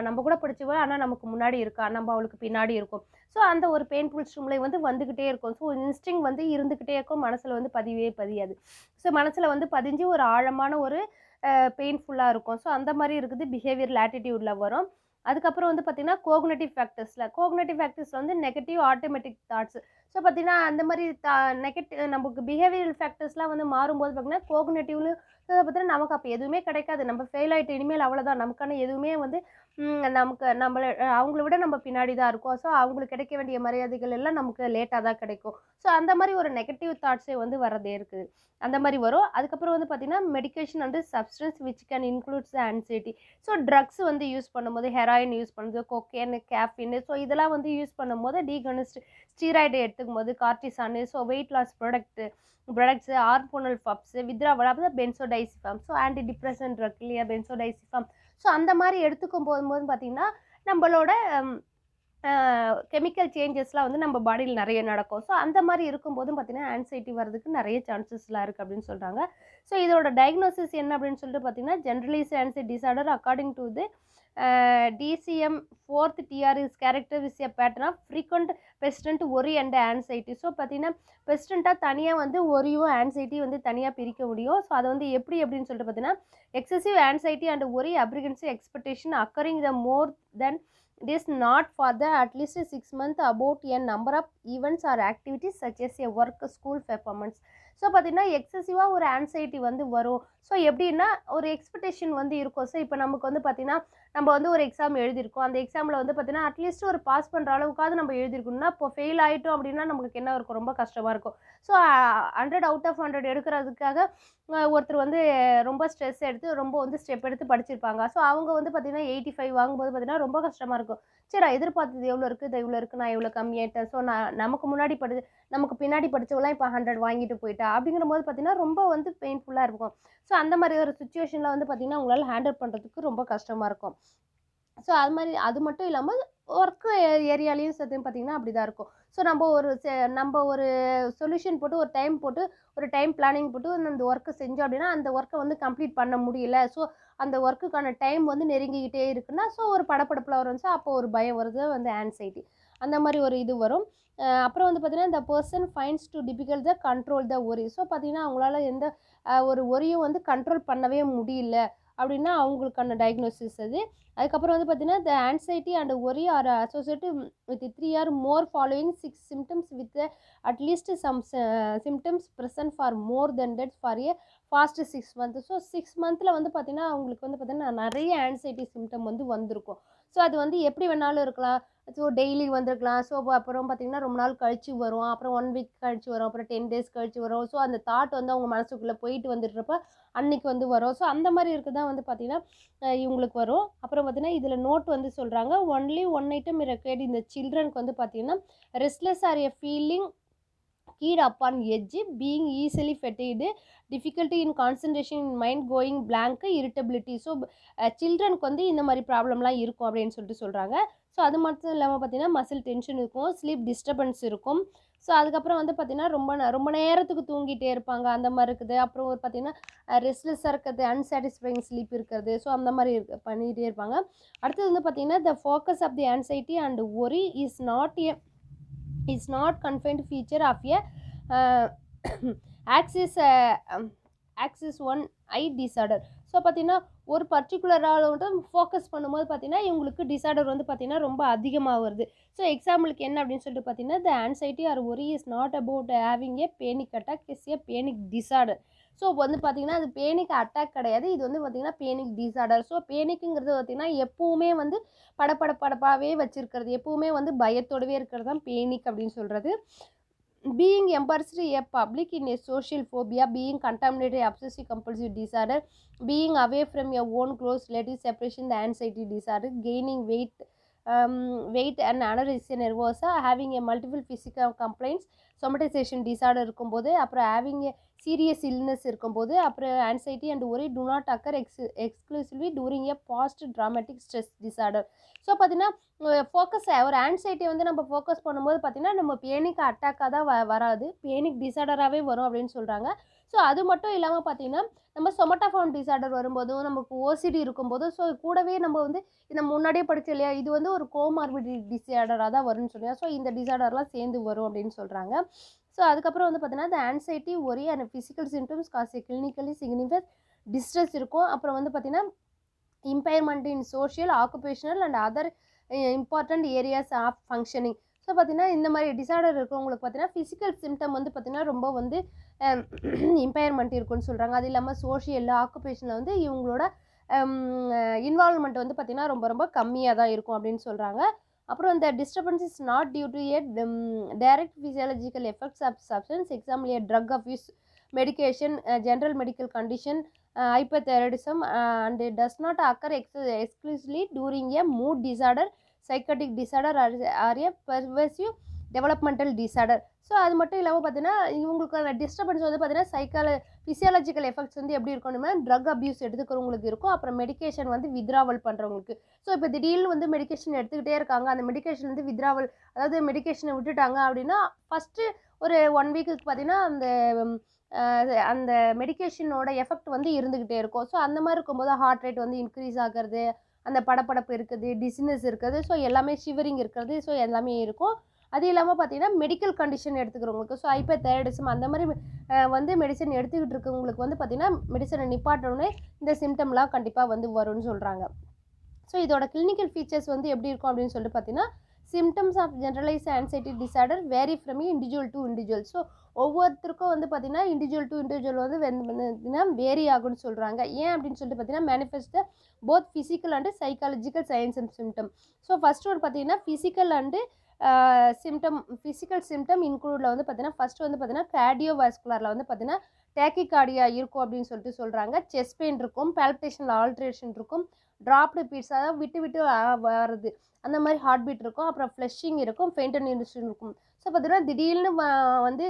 நம்ம கூட படிச்சவ ஆனால் நமக்கு முன்னாடி இருக்கா, நம்ம அவளுக்கு பின்னாடி இருக்கும். ஸோ அந்த ஒரு பெயின்ஃபுல் ஸ்டிமுலை வந்து வந்துக்கிட்டே இருக்கும். ஸோ இன்ஸ்டிங் வந்து இருந்துக்கிட்டே இருக்கும், மனசில் வந்து பதியவே பதியாது. ஸோ மனசில் வந்து பதிஞ்சு ஒரு ஆழமான ஒரு பெயின்ஃபுல்லாக இருக்கும். ஸோ அந்த மாதிரி இருக்குது பிஹேவியரல் ஆட்டிடியூடில் வரும். அதுக்கப்புறம் வந்து பார்த்திங்கன்னா கோக்னேட்டிவ் ஃபேக்டர்ஸில் வந்து நெகட்டிவ் ஆட்டோமேட்டிக் தாட்ஸ். ஸோ பார்த்திங்கன்னா அந்த மாதிரி நமக்கு பிஹேவியரல் ஃபேக்டர்ஸ்லாம் வந்து மாறும்போது பார்த்திங்கன்னா கோக்னேட்டிவ்ல பார்த்தீங்கன்னா நமக்கு அப்போ எதுவுமே கிடைக்காது. நம்ம ஃபெயில் ஆகிட்டு இனிமேல் அவ்வளோதான், நமக்கான எதுவுமே வந்து நமக்கு நம்மளை அவங்கள விட நம்ம பின்னாடி தான் இருக்கோம். ஸோ அவங்களுக்கு கிடைக்க வேண்டிய மரியாதைகள் எல்லாம் நமக்கு லேட்டாக தான் கிடைக்கும். ஸோ அந்த மாதிரி ஒரு நெகட்டிவ் தாட்ஸே வந்து வரதே இருக்குது. அந்த மாதிரி வரும். அதுக்கப்புறம் வந்து பார்த்திங்கன்னா medication and substance which can includes the anxiety. So drugs வந்து யூஸ் பண்ணும்போது ஹெராயின் யூஸ் பண்ணுறது, கொக்கேன், கேஃபின், ஸோ இதெல்லாம் வந்து யூஸ் பண்ணும்போது டீகனிஸ்ட் ஸ்டீராய்டு எடுத்துக்கும் போது cortisone, so weight loss products, ஹார்மோனல் பப்ஸு, வித்ராவல், அப்புறம் benzodiazepam, so anti depressant drug இல்லையா பென்சோடைசிஃபாம். ஸோ அந்த மாதிரி எடுத்துக்கும் போது பார்த்திங்கன்னா நம்மளோட கெமிக்கல் சேஞ்சஸ்லாம் வந்து நம்ம பாடியில் நிறைய நடக்கும். ஸோ அந்த மாதிரி இருக்கும்போதும் பார்த்திங்கன்னா ஆன்சைட்டி வரதுக்கு நிறைய சான்சஸ்லாம் இருக்குது அப்படின்னு சொல்கிறாங்க. ஸோ இதோட டயக்னோசிஸ் என்ன அப்படின்னு சொல்லிட்டு பார்த்திங்கன்னா generalised anxiety disorder according to the DCM-4 TR is characterized with a pattern of frequent persistent worry and anxiety. So பார்த்தீங்கன்னா பெர்சிஸ்டண்ட்டாக தனியாக வந்து ஒரியும் ஆன்சைட்டி வந்து தனியாக பிரிக்க முடியும். ஸோ அதை வந்து எப்படின்னு சொல்லிட்டு பார்த்தீங்கன்னா excessive anxiety and worry apprehensive expectation occurring the more than it is not for the at least 6 months about a number of events or activities such as a work, school performance. So பார்த்தீங்கன்னா எக்ஸசிவாக ஒரு ஆன்சைட்டி வந்து வரும். ஸோ எப்படின்னா ஒரு எக்ஸ்பெக்டேஷன் வந்து இருக்கும். ஸோ இப்போ நமக்கு வந்து பார்த்திங்கன்னா நம்ம வந்து ஒரு எக்ஸாம் எழுதியிருக்கோம். அந்த எக்ஸாமில் வந்து பார்த்திங்கன்னா அட்லீஸ்ட் ஒரு பாஸ் பண்ணுற அளவுக்காவது நம்ம எழுதியிருக்கணும்னா இப்போ ஃபெயில் ஆகிட்டோம் அப்படின்னா நமக்கு என்ன இருக்கும், ரொம்ப கஷ்டமாக இருக்கும். ஸோ 100 அவுட் ஆஃப் 100 எடுக்கிறதுக்காக ஒருத்தர் வந்து ரொம்ப ஸ்ட்ரெஸ் எடுத்து ரொம்ப வந்து ஸ்டெப் எடுத்து படிச்சிருப்பாங்க. ஸோ அவங்க வந்து பார்த்திங்கன்னா 85 வாங்கும்போது பார்த்திங்கன்னா ரொம்ப கஷ்டமாக இருக்கும். சரி நான் எதிர்பார்த்தது எவ்வளோ இருக்குது, இது இவ்வளோ இருக்குது, நான் இவ்வளோ கம்மியாயிட்டேன். ஸோ நமக்கு பின்னாடி படித்தவங்களாம் இப்போ 100 வாங்கிட்டு போயிட்டா அப்படிங்கிற போது பார்த்திங்கன்னா ரொம்ப வந்து பெயின்ஃபுல்லாக இருக்கும். ஸோ அந்த மாதிரி ஒரு சுச்சுவேஷனில் வந்து பார்த்திங்கன்னா உங்களால் ஹேண்டில் பண்ணுறதுக்கு ரொம்ப கஷ்டமாக இருக்கும். ஸோ அது மட்டும் இல்லாமல் ஒர்க்கு ஏரியாலையும் பார்த்திங்கன்னா அப்படி தான் இருக்கும். ஸோ நம்ம ஒரு சொல்யூஷன் போட்டு ஒரு டைம் பிளானிங் போட்டு அந்த ஒர்க்கை செஞ்சோம் அப்படின்னா அந்த ஒர்க்கை வந்து கம்ப்ளீட் பண்ண முடியல. ஸோ அந்த ஒர்க்குக்கான டைம் வந்து நெருங்கிக்கிட்டே இருக்குன்னா ஸோ ஒரு படப்படப்பில் வரும். ஸோ அப்போ ஒரு பயம் வருது வந்து ஆன்சைட்டி, அந்த மாதிரி ஒரு இது வரும். அப்புறம் வந்து பார்த்திங்கன்னா இந்த person fines to difficult the control the worry. So பார்த்திங்கன்னா அவங்களால எந்த ஒரு ஒரியும் வந்து கண்ட்ரோல் பண்ணவே முடியல அப்படின்னா அவங்களுக்கான டயக்னோசிஸ் அது. அதுக்கப்புறம் வந்து பார்த்தீங்கன்னா, the anxiety and worry are associated with 3 or more following 6 symptoms with at least some symptoms present for more than that for a past 6 month. So 6 மந்த்தில் வந்து பார்த்தீங்கன்னா அவங்களுக்கு வந்து பார்த்தீங்கன்னா நிறைய ஆங்ஸைட்டி சிம்டம் வந்து வந்திருக்கும். ஸோ அது வந்து எப்படி வேணாலும் இருக்கலாம். ஸோ டெய்லி வந்திருக்கலாம். ஸோ அப்புறம் பார்த்தீங்கன்னா ரொம்ப நாள் கழிச்சு வரும். அப்புறம் 1 வீக் கழிச்சு வரும். அப்புறம் 10 டேஸ் கழிச்சு வரும். ஸோ அந்த தாட் வந்து அவங்க மனசுக்குள்ளே போயிட்டு வந்துட்டுருப்ப அன்னைக்கு வந்து வரும். ஸோ அந்த மாதிரி இருக்குது தான் வந்து பார்த்தீங்கன்னா இவங்களுக்கு வரும். அப்புறம் பார்த்தீங்கன்னா இதில் நோட் வந்து சொல்கிறாங்க, ஒன்லி ஒன் ஐட்டம் ரெக்வயர்ட் இந்த சில்ட்ரனுக்கு வந்து பார்த்தீங்கன்னா restless or a feeling keyed upon edge, being easily fatigued, difficulty in concentration in mind, going blank, irritability. So சில்ட்ரனுக்கு வந்து இந்த மாதிரி ப்ராப்ளம்லாம் இருக்கும் அப்படின்னு சொல்லிட்டு சொல்கிறாங்க. ஸோ அது மட்டும் இல்லாமல் பார்த்தீங்கன்னா மசில் டென்ஷன் இருக்கும், ஸ்லீப் டிஸ்டர்பன்ஸ் இருக்கும். ஸோ அதுக்கப்புறம் வந்து பார்த்தீங்கன்னா ரொம்ப நேரத்துக்கு தூங்கிட்டே இருப்பாங்க, அந்த மாதிரி இருக்குது. அப்புறம் ஒரு பார்த்தீங்கன்னா ரெஸ்ட்லெஸ்ஸாக இருக்கிறது, அன்சாட்டிஸ்ஃபைங் ஸ்லீப் இருக்கிறது. ஸோ அந்த மாதிரி பண்ணிகிட்டே இருப்பாங்க. அடுத்தது வந்து பார்த்தீங்கன்னா the focus of the anxiety and worry is not confined feature of a axis axis 1 eye disorder. So பார்த்தீங்கன்னா ஒரு பர்டிகுலராக வந்து ஃபோக்கஸ் பண்ணும்போது பார்த்தீங்கன்னா இவங்களுக்கு டிசார்டர் வந்து பார்த்தீங்கன்னா ரொம்ப அதிகமாக வருது. ஸோ எக்ஸாம்பிளுக்கு என்ன அப்படின்னு சொல்லிட்டு பார்த்தீங்கன்னா the anxiety or worry is not about having a panic attack, is a panic disorder. So வந்து பார்த்தீங்கன்னா அது பேனிக் அட்டாக் கிடையாது, இது வந்து பார்த்தீங்கன்னா பேனிக் டிசார்டர். ஸோ பேனிக்குங்கிறது பார்த்தீங்கன்னா எப்பவுமே வந்து படப்படப்பாகவே வச்சுருக்கிறது, எப்பவுமே வந்து பயத்தோடவே இருக்கிறது தான் பேனிக் அப்படின்னு சொல்கிறது. being embarrassed a public in a social phobia, being contaminated obsessive compulsive disorder, being away from your own close relative separation, the anxiety disorder, gaining weight and anorexia nervosa, having a multiple physical complaints, somatization disorder இருக்கும்போது, அப்புறம் having a serious illness இருக்கும்போது, அப்புறம் anxiety and worry do not occur exclusively during a post traumatic stress disorder. So பார்த்தீங்கன்னா ஃபோக்கஸ் ஒரு ஆன்சைட்டி வந்து நம்ம ஃபோக்கஸ் பண்ணும்போது பார்த்தீங்கன்னா நம்ம பேனிக் அட்டாக்காக தான் வராது, பேனிக் டிசார்டராகவே வரும் அப்படின்னு சொல்கிறாங்க. ஸோ அது மட்டும் இல்லாமல் பார்த்தீங்கன்னா நம்ம சொமட்டோஃபார்ம் டிசார்டர் வரும்போதும், நமக்கு ஓசிடி இருக்கும்போதும், ஸோ கூடவே நம்ம வந்து இந்த முன்னாடியே படித்தோம் இல்லையா, இது வந்து ஒரு கோமார்பிடி டிசார்டராக தான் வரும்னு சொல்லுவாங்க. ஸோ இந்த டிசார்டர்லாம் சேர்ந்து வரும் அப்படின்னு சொல்கிறாங்க. ஸோ அதுக்கப்புறம் வந்து பார்த்தீங்கன்னா இந்த anxiety worry and physical symptoms cause clinically significant distress இருக்கும். அப்புறம் வந்து பார்த்தீங்கன்னா impairment in social, occupational and other important areas of functioning. So பார்த்தீங்கன்னா இந்த மாதிரி டிசார்டர் இருக்கிறவங்களுக்கு பார்த்தீங்கன்னா ஃபிசிக்கல் சிம்டம் வந்து பார்த்தீங்கன்னா ரொம்ப வந்து இம்பயர்மெண்ட் இருக்குன்னு சொல்கிறாங்க. அது இல்லாமல் சோஷியலில், ஆக்குபேஷனில் வந்து இவங்களோட இன்வால்வ்மெண்ட் வந்து பார்த்திங்கன்னா ரொம்ப ரொம்ப கம்மியாக தான் இருக்கும் அப்படின்னு சொல்கிறாங்க. அப்புறம் இந்த disturbance is not due to a direct physiological effects of substance, example a drug abuse, medication, general medical condition, hypothyroidism, and it does not occur exclusively during a mood disorder, psychotic disorder or a pervasive developmental disorder. So அது மட்டும் இல்லாமல் பார்த்தீங்கன்னா இவங்களுக்கான டிஸ்டர்பன்ஸ் வந்து பார்த்தீங்கன்னா ஃபிசியாலஜிக்கல் எஃபெக்ட்ஸ் வந்து எப்படி இருக்கணும்னா ட்ரக் அப்யூஸ் எடுத்துக்கிறவங்களுக்கு இருக்கும், அப்புறம் மெடிக்கேஷன் வந்து வித்ராவல் பண்ணுறவங்களுக்கு. ஸோ இப்போ திடீர்னு வந்து மெடிக்கேஷன் எடுத்துக்கிட்டே இருக்காங்க, அந்த மெடிக்கேஷன் வந்து வித்ராவல், அதாவது மெடிக்கேஷனை விட்டுட்டாங்க அப்படின்னா ஃபஸ்ட்டு ஒரு 1 வீக்குக்கு பார்த்தீங்கன்னா அந்த மெடிக்கேஷனோட எஃபெக்ட் வந்து இருந்துக்கிட்டே இருக்கும். ஸோ அந்த மாதிரி இருக்கும்போது ஹார்ட் ரேட் வந்து இன்க்ரீஸ் ஆகிறது, அந்த படப்படப்பு இருக்குது, டிசினஸ் இருக்குது, ஸோ எல்லாமே ஷிவரிங் இருக்கிறது, ஸோ எல்லாமே இருக்கும். அது இல்லாமல் பார்த்தீங்கன்னா மெடிக்கல் கண்டிஷன் எடுத்துக்கிறவங்களுக்கு, ஸோ ஹைப்போதைராய்டிசம் அந்த மாதிரி வந்து மெடிசன் எடுத்துக்கிட்டு இருக்கவங்களுக்கு வந்து பார்த்திங்கன்னா மெடிசனை நிப்பாட்டோடனே இந்த சிம்டம்லாம் கண்டிப்பாக வந்து வரும்னு சொல்கிறாங்க. ஸோ இதோட கிளினிக்கல் ஃபீச்சர்ஸ் வந்து எப்படி இருக்கும் அப்படின்னு சொல்லிட்டு பார்த்தீங்கன்னா symptoms of generalized anxiety disorder vary from individual to individual. So ஒவ்வொருத்தருக்கும் வந்து பார்த்திங்கன்னா இண்டிவிஜுவல் டு இண்டிவிஜுவல் வந்து வேரி ஆகும்னு சொல்கிறாங்க. ஏன் அப்படின்னு சொல்லிட்டு பார்த்தீங்கன்னா manifest both physical and psychological signs and symptom. So first ஒரு பார்த்தீங்கன்னா ஃபிசிக்கல் அண்டு ஃபிசிக்கல் சிம்டம் இன்க்ளூடில் வந்து பார்த்தீங்கன்னா ஃபஸ்ட்டு வந்து பார்த்தீங்கன்னா கார்டியோவாஸ்குலரில் வந்து பார்த்தீங்கன்னா டேக்கிகார்டியா இருக்கும் அப்படின்னு சொல்லிட்டு சொல்கிறாங்க. செஸ்ட் பெயின் இருக்கும், பால்பிட்டேஷனில் ஆல்ட்ரேஷன் இருக்கும், ட்ராப்டு பீட்ஸ் அதாவது விட்டு விட்டு வருது அந்த மாதிரி ஹார்ட் பீட் இருக்கும், அப்புறம் ஃப்ளஷிங் இருக்கும், ஃபெயின்டன் இன்டர்ஷன் இருக்கும். ஸோ பார்த்தீங்கன்னா திடீர்னு வந்து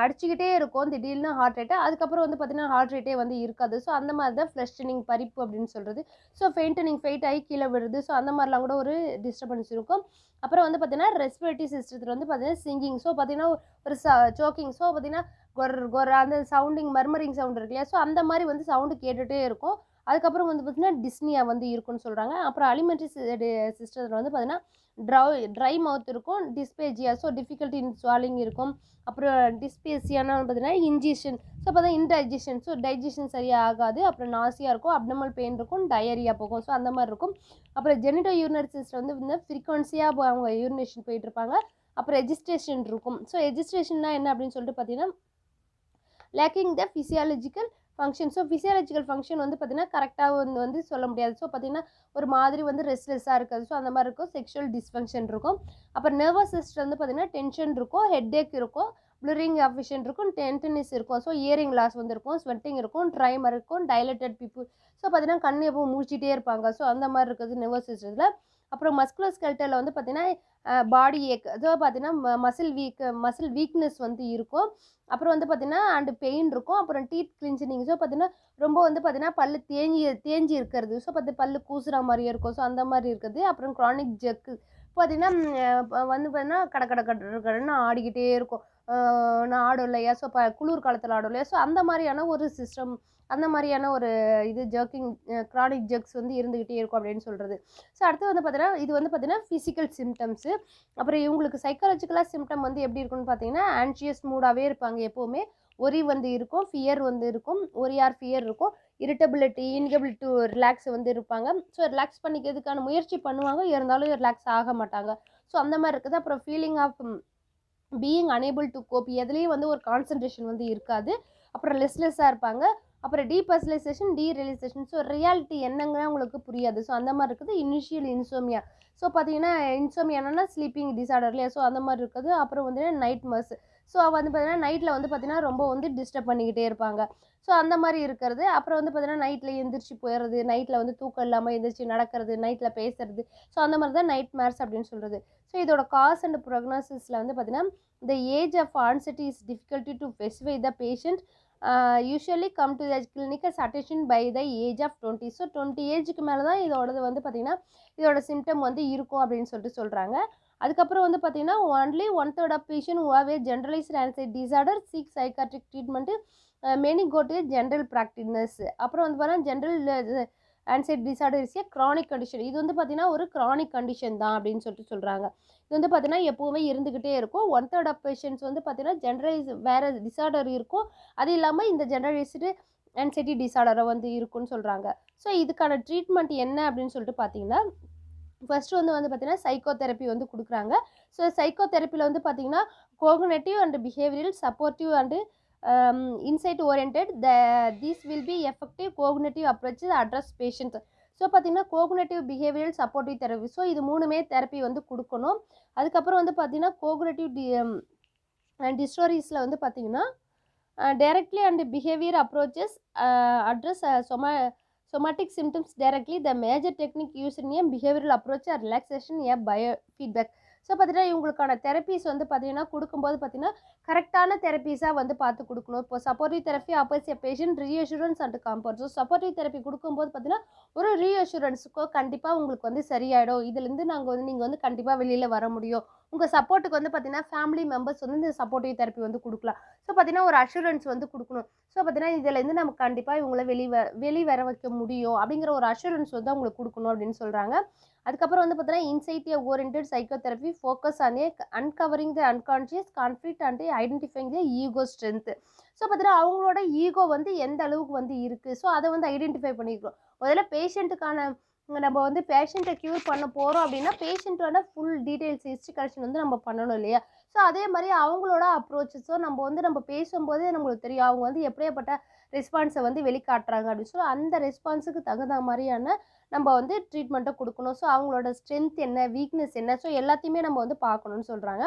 அடிச்சுக்கிட்டே இருக்கும் திடீர்னு ஹார்ட் ரேட்டு, அதுக்கப்புறம் வந்து பார்த்திங்கன்னா ஹார்ட் ரேட்டே வந்து இருக்காது. ஸோ அந்த மாதிரி தான் ஃப்ளஷனிங் பறிப்பு அப்படின்னு சொல்கிறது. ஸோ ஃபெயிட் ஆகி கீழே விடுறது, ஸோ அந்த மாதிரிலாம் கூட ஒரு டிஸ்டர்பன்ஸ் இருக்கும். அப்புறம் வந்து பார்த்திங்கன்னா ரெஸ்பிரேட்டரி சிஸ்டத்தில் வந்து பார்த்திங்கன்னா சிங்கிங், ஸோ பார்த்திங்கன்னா ஒரு சோக்கிங், ஸோ பார்த்திங்கன்னா கொர் அந்த சவுண்டிங் மர்மரிங் சவுண்ட் இருக்கு இல்லையா, ஸோ அந்த மாதிரி வந்து சவுண்டு கேட்டுகிட்டே இருக்கும். அதுக்கப்புறம் வந்து பார்த்திங்கன்னா டிஸ்னியா வந்து இருக்குன்னு சொல்கிறாங்க. அப்புறம் அலிமெண்ட்ரி சிஸ்டத்தில் வந்து பார்த்திங்கன்னா ட்ரை மவுத் இருக்கும், டிஸ்பேஜியா ஸோ டிஃபிகல்ட்டி இன் ஸ்வாலிங் இருக்கும். அப்புறம் டிஸ்பேசியானா பார்த்தீங்கன்னா இன்ஜிஷன் ஸோ பார்த்தா இன்டைஜஷன் ஸோ டைஜஷன் சரியாக ஆகாது. அப்புறம் நாசியா இருக்கும், அப்டமல் பெயின் இருக்கும், டயரியா போகும். ஸோ அந்த மாதிரி இருக்கும். அப்புறம் ஜெனிட்டோ யூரினரி சிஸ்டம் வந்து இந்த ஃப்ரீக்வன்சியாக அவங்க யூரினேஷன் போயிட்டுருப்பாங்க. அப்புறம் ரெஜிஸ்ட்ரேஷன் இருக்கும். ஸோ ரெஜிஸ்ட்ரேஷன்னா என்ன அப்படின்னு சொல்லிட்டு பார்த்தீங்கன்னா lacking the physiological function. So physiological function வந்து பார்த்திங்கன்னா கரெக்டாக வந்து சொல்ல முடியாது. ஸோ பார்த்திங்கன்னா ஒரு மாதிரி வந்து ரெஸ்ட்லெஸ்ஸாக இருக்காது. ஸோ அந்த மாதிரி இருக்கும். செக்ஷுவல் டிஸ்ஃபங்க்ஷன் இருக்கும். அப்புறம் நர்வஸ் சிஸ்டம் வந்து பார்த்திங்கன்னா டென்ஷன் இருக்கும், ஹெட்ஏக் இருக்கும், ப்ளூரிங் அஃபிஷன் இருக்கும், டென்டனிஸ் இருக்கும். ஸோ இயரிங் லாஸ் வந்து இருக்கும், ஸ்வெட்டிங் இருக்கும், ட்ரைமர் இருக்கும், டைலட்டட் பீப்புள். ஸோ பார்த்திங்கன்னா கண் எப்போ மூழ்கிட்டே இருப்பாங்க. ஸோ அந்த மாதிரி இருக்குது நர்வஸ் சிஸ்டத்தில். அப்புறம் மஸ்குலோஸ்கெல்டலில் வந்து பார்த்திங்கன்னா பாடி ஏக் அதாவது பார்த்திங்கன்னா மசில் வீக்னஸ் வந்து இருக்கும். அப்புறம் வந்து பார்த்திங்கன்னா அண்டு பெயின் இருக்கும். அப்புறம் டீத் கிளின்சனிங். ஸோ பார்த்திங்கன்னா ரொம்ப வந்து பார்த்திங்கன்னா பல்லு தேஞ்சி இருக்கிறது. ஸோ பல்லு கூசுகிற மாதிரியே இருக்கும். ஸோ அந்த மாதிரி இருக்குது. அப்புறம் க்ரானிக் ஜெக்கு பார்த்திங்கன்னா வந்து பார்த்திங்கன்னா கடன்னு ஆடிக்கிட்டே இருக்கும். நான் ஆடும் இல்லையா, ஸோ குளிர் காலத்தில் ஆடும் இல்லையா, ஸோ அந்த மாதிரியான ஒரு சிஸ்டம், அந்த மாதிரியான ஒரு இது ஜர்க்கிங் க்ரானிக் ஜெர்க்ஸ் வந்து இருந்துக்கிட்டே இருக்கும் அப்படின்னு சொல்கிறது. ஸோ அடுத்து வந்து பார்த்தீங்கன்னா இது வந்து பார்த்தீங்கன்னா ஃபிசிக்கல் சிம்டம்ஸு. அப்புறம் இவங்களுக்கு சைக்காலஜிக்கலாக சிம்டம் வந்து எப்படி இருக்குன்னு பார்த்தீங்கன்னா ஆன்ஷியஸ் மூடாகவே இருப்பாங்க எப்போவுமே. ஒரி வந்து இருக்கும், ஃபியர் வந்து இருக்கும், ஒரி ஆர் ஃபியர் இருக்கும், இரிட்டபிலிட்டி, இன்கபிள் டு ரிலாக்ஸ் வந்து இருப்பாங்க. ஸோ ரிலாக்ஸ் பண்ணிக்கிறதுக்கான முயற்சி பண்ணுவாங்க, இருந்தாலும் ரிலாக்ஸ் ஆக மாட்டாங்க. ஸோ அந்த மாதிரி இருக்குது. அப்புறம் feeling of being unable to cope, எதுலேயும் வந்து ஒரு கான்சன்ட்ரேஷன் வந்து இருக்காது. அப்புறம் லெஸ்லெஸ்ஸாக இருப்பாங்க. அப்புறம் டீபர்சனலைசேஷன், டீரியலைசேஷன். ஸோ ரியாலிட்டி என்னங்க உங்களுக்கு புரியாது. ஸோ அந்த மாதிரி இருக்குது. இனிஷியல் இன்சோமியா. ஸோ பார்த்தீங்கன்னா இன்சோமியா என்னன்னா ஸ்லீப்பிங் டிஸார்டர் இல்லையா, ஸோ அந்த மாதிரி இருக்குது. அப்புறம் வந்து நைட் மர்ஸ். ஸோ வந்து பார்த்தீங்கன்னா நைட்டில் வந்து பார்த்தீங்கன்னா ரொம்ப வந்து டிஸ்டர்ப் பண்ணிக்கிட்டே இருப்பாங்க. ஸோ அந்த மாதிரி இருக்கிறது. அப்புறம் வந்து பார்த்தீங்கன்னா நைட்டில் எந்திரிச்சு போயிடுறது, நைட்டில் வந்து தூக்கம் இல்லாமல் எந்திரிச்சு நடக்கிறது, நைட்டில் பேசுறது. ஸோ அந்த மாதிரி தான் நைட் மேர்ஸ் அப்படின்னு சொல்கிறது. ஸோ இதோட காஸ் அண்ட் ப்ரோக்னோசிஸில் வந்து பார்த்தீங்கன்னா the age of onset is difficulty to specify the patient usually come to the clinic as attention by the age of 20. So 20 ஏஜுக்கு மேலே தான் இதோடது வந்து பார்த்திங்கன்னா இதோட சிம்டம் வந்து இருக்கும் அப்படின்னு சொல்கிறாங்க. அதுக்கப்புறம் வந்து பார்த்திங்கன்னா only 1/3 of patient who have a generalized anxiety disorder seek psychiatric treatment. Many go to general practitioners. அப்புறம் வந்து பார்த்தீங்கன்னா general anxiety disorder is A chronic condition. இது வந்து பார்த்திங்கன்னா ஒரு க்ரானிக் கண்டிஷன் தான் அப்படின்னு சொல்கிறாங்க. இது வந்து பார்த்திங்கன்னா எப்போவுமே இருந்துக்கிட்டே இருக்கும். 1/3 ஆஃப் பேஷண்ட்ஸ் வந்து பார்த்திங்கன்னா ஜென்ரலைஸ் வேறு டிஸார்டர் இருக்கும், அது இல்லாமல் இந்த ஜெனரலைஸ்டு ஆன்சைட்டி டிஸார்டரை வந்து இருக்குன்னு சொல்கிறாங்க. ஸோ இதுக்கான ட்ரீட்மெண்ட் என்ன அப்படின்னு சொல்லிட்டு பார்த்தீங்கன்னா ஃபஸ்ட்டு வந்து பார்த்திங்கன்னா சைக்கோ தெரப்பி வந்து கொடுக்குறாங்க. ஸோ சைக்கோ தெரப்பியில் வந்து பார்த்திங்கன்னா cognitive and behavioural supportive and insight oriented these will be effective cognitive approaches address patient. So பார்த்திங்கன்னா cognitive behavioural supportive therapy. So இது 3மே தெரப்பி வந்து கொடுக்கணும். அதுக்கப்புறம் வந்து பார்த்திங்கன்னா கோக்னேட்டிவ் டிஸ்டோரிஸில் வந்து பார்த்திங்கன்னா directly and behaviour approaches address somatic symptoms directly. The major technique used in a behavioral approach are relaxation, a biofeedback. So பார்த்தீங்கன்னா இவங்களுக்கான தெரப்பீஸ் வந்து பார்த்திங்கன்னா கொடுக்கும்போது பார்த்திங்கன்னா கரெக்டான தெரப்பீஸாக வந்து பார்த்து கொடுக்கணும். இப்போ supportive therapy oppose a patient reassurance and comfort. So supportive therapy கொடுக்கும்போது பார்த்திங்கன்னா ஒரு ரீஅஷூரன்ஸுக்கோ கண்டிப்பாக உங்களுக்கு வந்து சரியாயிடும், இதுலேருந்து நீங்கள் வந்து கண்டிப்பாக வெளியில் வர முடியும். உங்கள் சப்போர்ட்டுக்கு வந்து பார்த்திங்கன்னா ஃபேமிலி மெம்பர்ஸ் வந்து இந்த சப்போர்ட்டிவ் தெரப்பி வந்து கொடுக்கலாம். ஸோ பார்த்திங்கன்னா ஒரு அஷூரன்ஸ் வந்து கொடுக்கணும். ஸோ பார்த்திங்கன்னா இதுலேருந்து நம்ம கண்டிப்பாக இவங்களை வெளிவர வைக்க முடியும் அப்படிங்கிற ஒரு அஷூரன்ஸ் வந்து அவங்களுக்கு கொடுக்கணும் அப்படின்னு சொல்கிறாங்க. அதுக்கப்புறம் வந்து பார்த்தீங்கன்னா insightive oriented psychotherapy focus on a uncovering the unconscious conflict and identifying the ego strength. So பார்த்தீங்கன்னா அவங்களோட ஈகோ வந்து எந்த அளவுக்கு வந்து இருக்குது, ஸோ அதை வந்து ஐடென்டிஃபை பண்ணிக்கிறோம். முதல்ல பேஷண்ட்டுக்கான நம்ம வந்து பேஷண்ட்டை க்யூர் பண்ண போகிறோம் அப்படின்னா பேஷண்ட்டோட ஃபுல் டீட்டெயில்ஸ் ஹிஸ்ட்ரி கலெக்ஷன் வந்து நம்ம பண்ணணும் இல்லையா. ஸோ அதே மாதிரி அவங்களோட அப்ரோச்சஸும் நம்ம பேசும்போதே நம்மளுக்கு தெரியும் அவங்க வந்து எப்படியாப்பட்ட ரெஸ்பான்ஸை வந்து வெளிக்காட்டுறாங்க அப்படின்னு சொல்லி அந்த ரெஸ்பான்ஸுக்கு தகுந்த மாதிரியான நம்ம வந்து ட்ரீட்மெண்ட்டை கொடுக்கணும். ஸோ அவங்களோட ஸ்ட்ரென்த் என்ன, வீக்னஸ் என்ன, ஸோ எல்லாத்தையுமே நம்ம வந்து பார்க்கணும்னு சொல்கிறாங்க.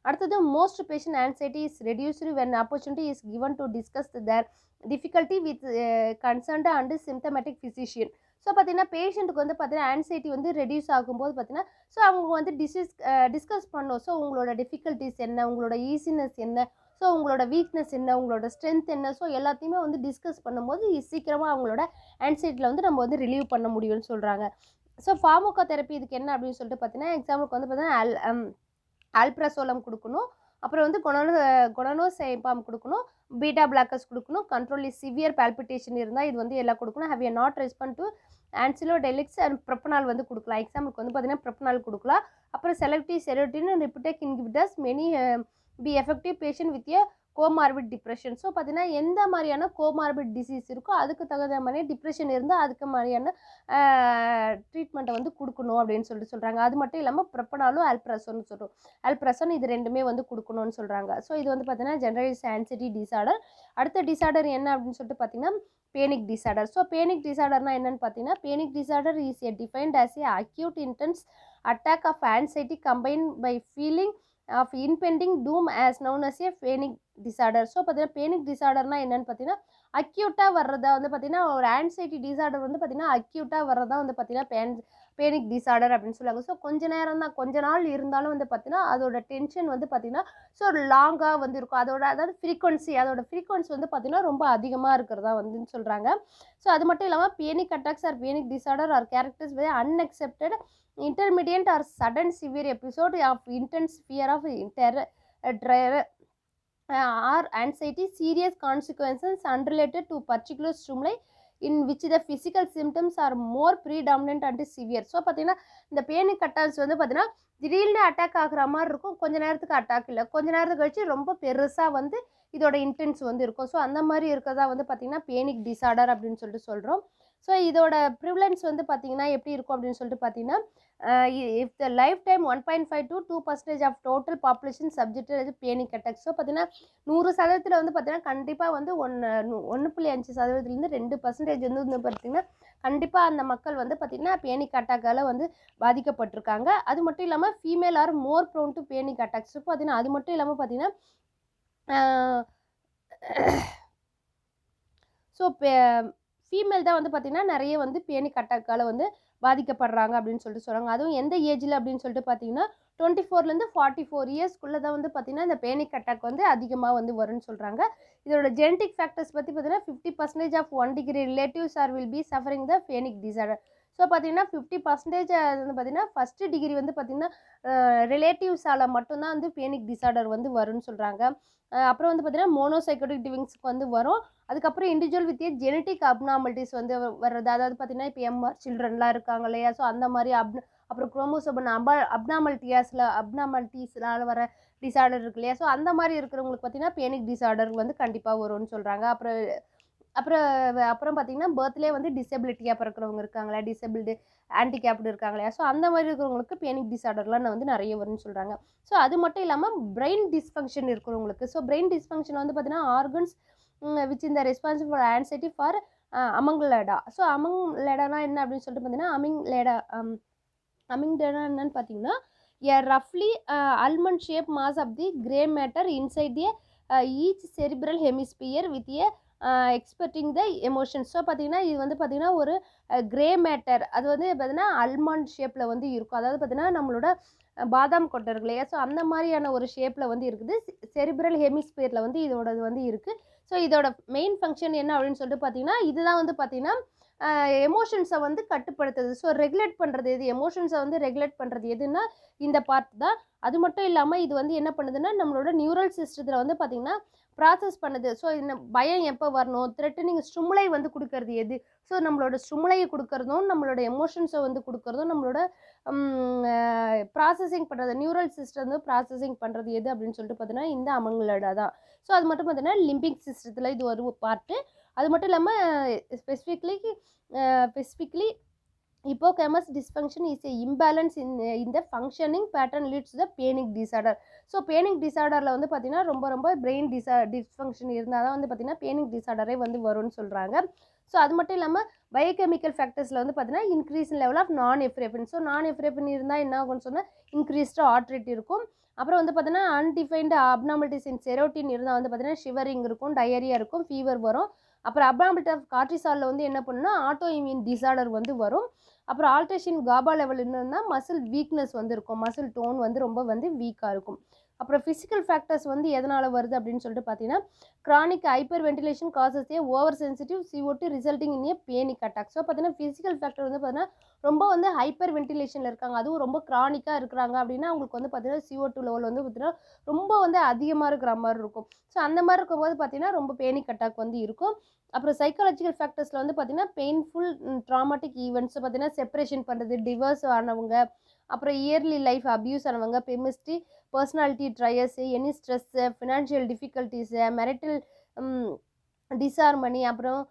அடுத்தது most patient anxiety is reduced when opportunity is given to discuss their difficulty with concerned and symptomatic physician. So பார்த்தீங்கன்னா பேஷண்ட்டுக்கு வந்து பார்த்தீங்கன்னா ஆன்சைட்டி வந்து ரெடியூஸ் ஆகும்போது பார்த்தீங்கன்னா ஸோ அவங்க வந்து டிஸ்கஸ் பண்ணணும். ஸோ உங்களோட டிஃபிகல்ட்டிஸ் என்ன, உங்களோட ஈஸினஸ் என்ன, ஸோ உங்களோட வீக்னஸ் என்ன, உங்களோட ஸ்ட்ரென்த் என்ன, ஸோ எல்லாத்தையுமே வந்து டிஸ்கஸ் பண்ணும்போது சீக்கிரமாக அவங்களோட ஆன்சைட்டியில் வந்து நம்ம வந்து ரிலீவ் பண்ண முடியும்னு சொல்கிறாங்க. ஸோ ஃபார்மோகோ தெரப்பி இதுக்கு என்ன அப்படின்னு சொல்லிட்டு பார்த்தீங்கன்னா எக்ஸாம்பிளுக்கு வந்து பார்த்தீங்கன்னா ஆல்ப்ராசோலம் கொடுக்கணும். அப்புறம் வந்து கொனோசைபாம் கொடுக்கணும், பீட்டா பிளாக்கர்ஸ் கொடுக்கணும், கண்ட்ரோல் சிவியர் பால்பிட்டேஷன் இருந்தால் இது வந்து எல்லாம் கொடுக்கணும். Have you not respond to anxiolytics and propranolol வந்து கொடுக்கலாம். எக்ஸாம்பிளுக்கு வந்து பார்த்தீங்கன்னா ப்ரொப்பனால் கொடுக்கலாம். அப்புறம் selective serotonin reuptake inhibitors many be effective patient with a comorbid depression. So பார்த்தீங்கன்னா எந்த மாதிரியான கோமார்பிட் டிசீஸ் இருக்கோ அதுக்கு தகுந்த மாதிரி டிப்ரெஷன் இருந்தால் அதுக்கு மாதிரியான ட்ரீட்மெண்ட்டை வந்து கொடுக்கணும் அப்படின்னு சொல்கிறாங்க. அது மட்டும் இல்லாமல் ப்ரொப்பனாலும் ஆல்ப்ரசோன்னு சொல்கிறோம். ஆல்ப்ரசன் இது ரெண்டுமே வந்து கொடுக்கணும்னு சொல்கிறாங்க. ஸோ இது வந்து பார்த்தீங்கன்னா ஜெனரலைஸ்ட் ஆன்சைட்டி டிசார்டர். அடுத்த டிசார்டர் என்ன அப்படின்னு சொல்லிட்டு பார்த்தீங்கன்னா பேனிக் டிசார்டர். ஸோ பேனிக் டிசார்டர்னா என்னன்னு பார்த்தீங்கன்னா panic disorder is a defined as a acute intense attack of anxiety combined by feeling of impending doom as known as a panic disorder. So பார்த்தீங்கன்னா பேனிக் டிசார்டர்னா என்னன்னு பார்த்தீங்கன்னா அக்யூட்டாக வர்றதா வந்து பார்த்தீங்கன்னா ஒரு ஆன்சைட்டி டிசார்டர் வந்து பார்த்தீங்கன்னா அக்யூட்டாக வர்றதா வந்து பார்த்தீங்கன்னா பேனிக் டிசார்டர் அப்படின்னு சொல்லுவாங்க. ஸோ கொஞ்ச நேரம் தான் கொஞ்ச நாள் இருந்தாலும் வந்து பார்த்தீங்கன்னா அதோட டென்ஷன் வந்து பார்த்தீங்கன்னா ஸோ லாங்காக வந்து இருக்கும். அதாவது ஃப்ரீக்வன்சி வந்து பார்த்தீங்கன்னா ரொம்ப அதிகமாக இருக்கிறதா வந்து சொல்கிறாங்க. ஸோ அது மட்டும் இல்லாமல் panic attacks are panic disorder are characters by unexpected intermediate or sudden severe episode of intense fear of terror or anxiety, serious consequences unrelated to particular stimuli in which the physical symptoms are more predominant and severe. So பார்த்தீங்கன்னா இந்த பேனிக் அட்டாக்ஸ் வந்து பார்த்தீங்கன்னா திடீர்னு அட்டாக் ஆகுற மாதிரி இருக்கும், கொஞ்ச நேரத்துக்கு அட்டாக் இல்லை, கொஞ்ச நேரத்துக்கு கழிச்சு ரொம்ப பெருசாக வந்து இதோட இன்டென்ஸ் வந்து இருக்கும். ஸோ அந்த மாதிரி இருக்கிறதா வந்து பார்த்தீங்கன்னா பேனிக் டிசார்டர் அப்படின்னு சொல்லிட்டு சொல்கிறோம். ஸோ இதோட ப்ரிவலன்ஸ் வந்து பார்த்தீங்கன்னா எப்படி இருக்கும் அப்படின்னு சொல்லிட்டு பார்த்தீங்கன்னா if the lifetime 1.5 to 2% of total population subjected as panic attacks. So பார்த்தீங்கன்னா 100% வந்து பார்த்தீங்கன்னா கண்டிப்பாக வந்து 1.5%லேருந்து 2% வந்து பார்த்தீங்கன்னா கண்டிப்பாக அந்த மக்கள் வந்து பார்த்தீங்கன்னா பேனிக் அட்டாக்கால் வந்து பாதிக்கப்பட்டிருக்காங்க. அது மட்டும் இல்லாமல் female are more prone to panic attacks. பார்த்தீங்கன்னா அது மட்டும் இல்லாமல் பார்த்தீங்கன்னா ஸோ ஃபீமேல் தான் வந்து பார்த்தீங்கன்னா நிறைய வந்து பேனிக் அட்டாக்கால் வந்து பாதிக்கப்படுறாங்க அப்படின்னு சொல்லிட்டு சொல்கிறாங்க. அதுவும் எந்த ஏஜில் அப்படின்னு சொல்லிட்டு பார்த்தீங்கன்னா 24லேருந்து 44 இயர்ஸ்க்குள்ளே தான் வந்து பார்த்தீங்கன்னா இந்த பேனிக் அட்டாக் வந்து அதிகமாக வந்து வரும்னு சொல்கிறாங்க. இதோட ஜெனட்டிக் ஃபேக்டர்ஸ் பற்றி பார்த்தீங்கன்னா 50% of 1 degree relatives are will be suffering the panic disorder. So பார்த்தீங்கன்னா 50% வந்து பார்த்தீங்கன்னா ஃபஸ்ட்டு டிகிரி வந்து பார்த்தீங்கன்னா ரிலேட்டிவ்ஸால் மட்டும்தான் வந்து பேனிக் டிசார்டர் வந்து வரும்னு சொல்கிறாங்க. அப்புறம் வந்து பார்த்தீங்கன்னா மோனோசைக்கோட்டிக் டிவிங்ஸ்க்கு வந்து வரும். அதுக்கப்புறம் இண்டிவிஜுவல் வித் ஜெனட்டிக் அப்னார்மலிட்டிஸ் வந்து வர்றது, அதாவது பார்த்தீங்கன்னா இப்போ எம்ஆர் சில்ட்ரன்லாம் இருக்காங்க இல்லையா, ஸோ அந்த மாதிரி அப்புறம் குரோமோசோம் அப்னார்மலிட்டிஸ்னால வர டிசார்டர் இருக்கு இல்லையா, ஸோ அந்த மாதிரி இருக்கிறவங்களுக்கு பார்த்தீங்கன்னா பேனிக் டிசார்டர் வந்து கண்டிப்பாக வரும்னு சொல்கிறாங்க. அப்புறம் பார்த்தீங்கன்னா பர்த்லேயே வந்து டிசபிலிட்டியாக பிறக்கிறவங்க இருக்காங்களா, டிசபிள்டு ஹேண்டிகேப்டு இருக்காங்க இல்லையா, ஸோ அந்த மாதிரி இருக்கிறவங்களுக்கு பேனிக் டிசார்டர்லாம் வந்து நிறைய வரும்னு சொல்கிறாங்க. ஸோ அது மட்டும் இல்லாமல் பிரெயின் டிஸ்ஃபங்க்ஷன் இருக்கிறவங்களுக்கு, ஸோ பிரெயின் டிஸ்ஃபங்க்ஷன் வந்து பார்த்தீங்கன்னா ஆர்கன்ஸ் விச் இந்த responsible for anxiety for amygdala. So அமங்லேடானா என்ன அப்படின்னு சொல்லிட்டு பார்த்தீங்கன்னா அமிங்லேடா என்னன்னு பார்த்தீங்கன்னா ரஃப்லி almond shape mass of the grey matter inside the each cerebral hemisphere with a expecting the emotions. So பார்த்தீங்கன்னா இது வந்து பார்த்தீங்கன்னா ஒரு கிரே மேட்டர், அது வந்து பார்த்தீங்கன்னா அல்மண்ட் ஷேப்பில் வந்து இருக்கும். அதாவது பார்த்தீங்கன்னா நம்மளோட பாதாம் கொட்டை இருக்கு இல்லையா, ஸோ அந்த மாதிரியான ஒரு ஷேப்பில் வந்து இருக்குது. செரிப்ரல் ஹெமிஸ்பியரில் வந்து இதோடது வந்து இருக்குது. ஸோ இதோட மெயின் ஃபங்க்ஷன் என்ன அப்படின்னு சொல்லிட்டு பார்த்தீங்கன்னா இதுதான் வந்து பார்த்தீங்கன்னா எமோஷன்ஸை வந்து கட்டுப்படுத்துறது. ஸோ ரெகுலேட் பண்ணுறது எது, எமோஷன்ஸை வந்து ரெகுலேட் பண்ணுறது எதுன்னா இந்த பார்ட் தான். அது மட்டும் இல்லாமல் இது வந்து என்ன பண்ணுதுன்னா நம்மளோட நியூரல் சிஸ்டத்தில் வந்து பார்த்திங்கன்னா ப்ராசஸ் பண்ணுது. ஸோ இந்த பயம் எப்போ வரணும், த்ரெட்டனிங் ஸ்டிமுலை வந்து கொடுக்கறது எது, ஸோ நம்மளோட ஸ்டிமுலையை கொடுக்கறதும் நம்மளோட எமோஷன்ஸை வந்து கொடுக்கறதும் நம்மளோட ப்ராசஸிங் பண்ணுறது, நியூரல் சிஸ்டம் வந்து ப்ராசஸிங் பண்ணுறது எது அப்படின்னு சொல்லிட்டு பார்த்தீங்கன்னா இந்த அமங்களோட தான். ஸோ அது மட்டும் பார்த்தீங்கன்னா லிம்பிக் சிஸ்டத்தில் இது ஒரு பார்ட்டு. அது மட்டும் இல்லாமல் specifically hippocampus dysfunction is a imbalance in the functioning pattern leads to the panic disorder. So panic டிசார்டரில் வந்து பார்த்தீங்கன்னா ரொம்ப பிரெயின் டிஸ்ஃபங்க்ஷன் இருந்தால் தான் வந்து பார்த்தீங்கன்னா பேனிக் டிசார்டரே வந்து வரும்னு சொல்கிறாங்க. ஸோ அது மட்டும் இல்லாமல் பயோகெமிக்கல் ஃபேக்டர்ஸில் வந்து பார்த்தீங்கன்னா இன்க்ரீஸ் லெவல் ஆஃப் நான் எஃப்ரேபின். ஸோ நான் எஃப்ரேபின் இருந்தால் என்ன ஆகும்னு சொன்னால் இன்க்ரீஸ்டு ஹார்ட் ரேட் இருக்கும். அப்புறம் வந்து பார்த்தீங்கன்னா அன்டிஃபைன்டு அப்னார்மலிட்டிஸ் இன் செரோட்டின் இருந்தால் வந்து பார்த்தீங்கன்னா ஷிவரிங் இருக்கும், டயரியா இருக்கும், ஃபீவர் வரும். அப்புறம் அப்னார்மலிட்டி ஆஃப் கார்டிசாலில் வந்து என்ன பண்ணுன்னா ஆட்டோ இம்யூன் டிசார்டர் வந்து வரும். அப்புறம் ஆல்ட்ரேஷன் காபா லெவல் என்னன்னா மசில் வீக்னஸ் வந்து இருக்கும், மசில் டோன் வந்து ரொம்ப வந்து வீக்காக இருக்கும். அப்புறம் ஃபிசிக்கல் ஃபேக்டர்ஸ் வந்து எதனால் வருது அப்படின்னு சொல்லிட்டு பார்த்தீங்கன்னா கிரானிக் ஹைப்பர் வென்டிலேஷன் காசஸ் ஏ ஓவர் சென்சிட்டிவ் CO2 ரிசல்ட்டிங் இன் ஏ பேனிக் அட்டாக். ஸோ பார்த்தீங்கன்னா ஃபிசிக்கல் ஃபேக்டர் வந்து பார்த்தீங்கன்னா ரொம்ப வந்து ஹைப்பர் வென்டிலேஷனில் இருக்காங்க, அதுவும் ரொம்ப க்ரானிக்காக இருக்கிறாங்க அப்படின்னா அவங்களுக்கு வந்து பார்த்தீங்கன்னா CO2 லெவல் வந்து பார்த்தீங்கன்னா ரொம்ப வந்து அதிகமாக இருக்கிற மாதிரி இருக்கும். ஸோ அந்த மாதிரி இருக்கும்போது பார்த்தீங்கன்னா ரொம்ப பேனிக் அட்டாக் வந்து இருக்கும். அப்புறம் சைக்காலஜிக்கல் ஃபேக்டர்ஸில் வந்து பார்த்தீங்கன்னா பெயின்ஃபுல் ட்ராமாட்டிக் ஈவெண்ட்ஸ் பார்த்தீங்கன்னா செப்பரேஷன் பண்ணுறது, டிவோர்ஸ் ஆனவங்க, அப்புறம் இயர்லி லைஃப் அப்யூஸ் ஆனவங்க, பெமிஸ்ட்ரி, personality traits, any stress, financial difficulties, marital disharmony, அப்புறம்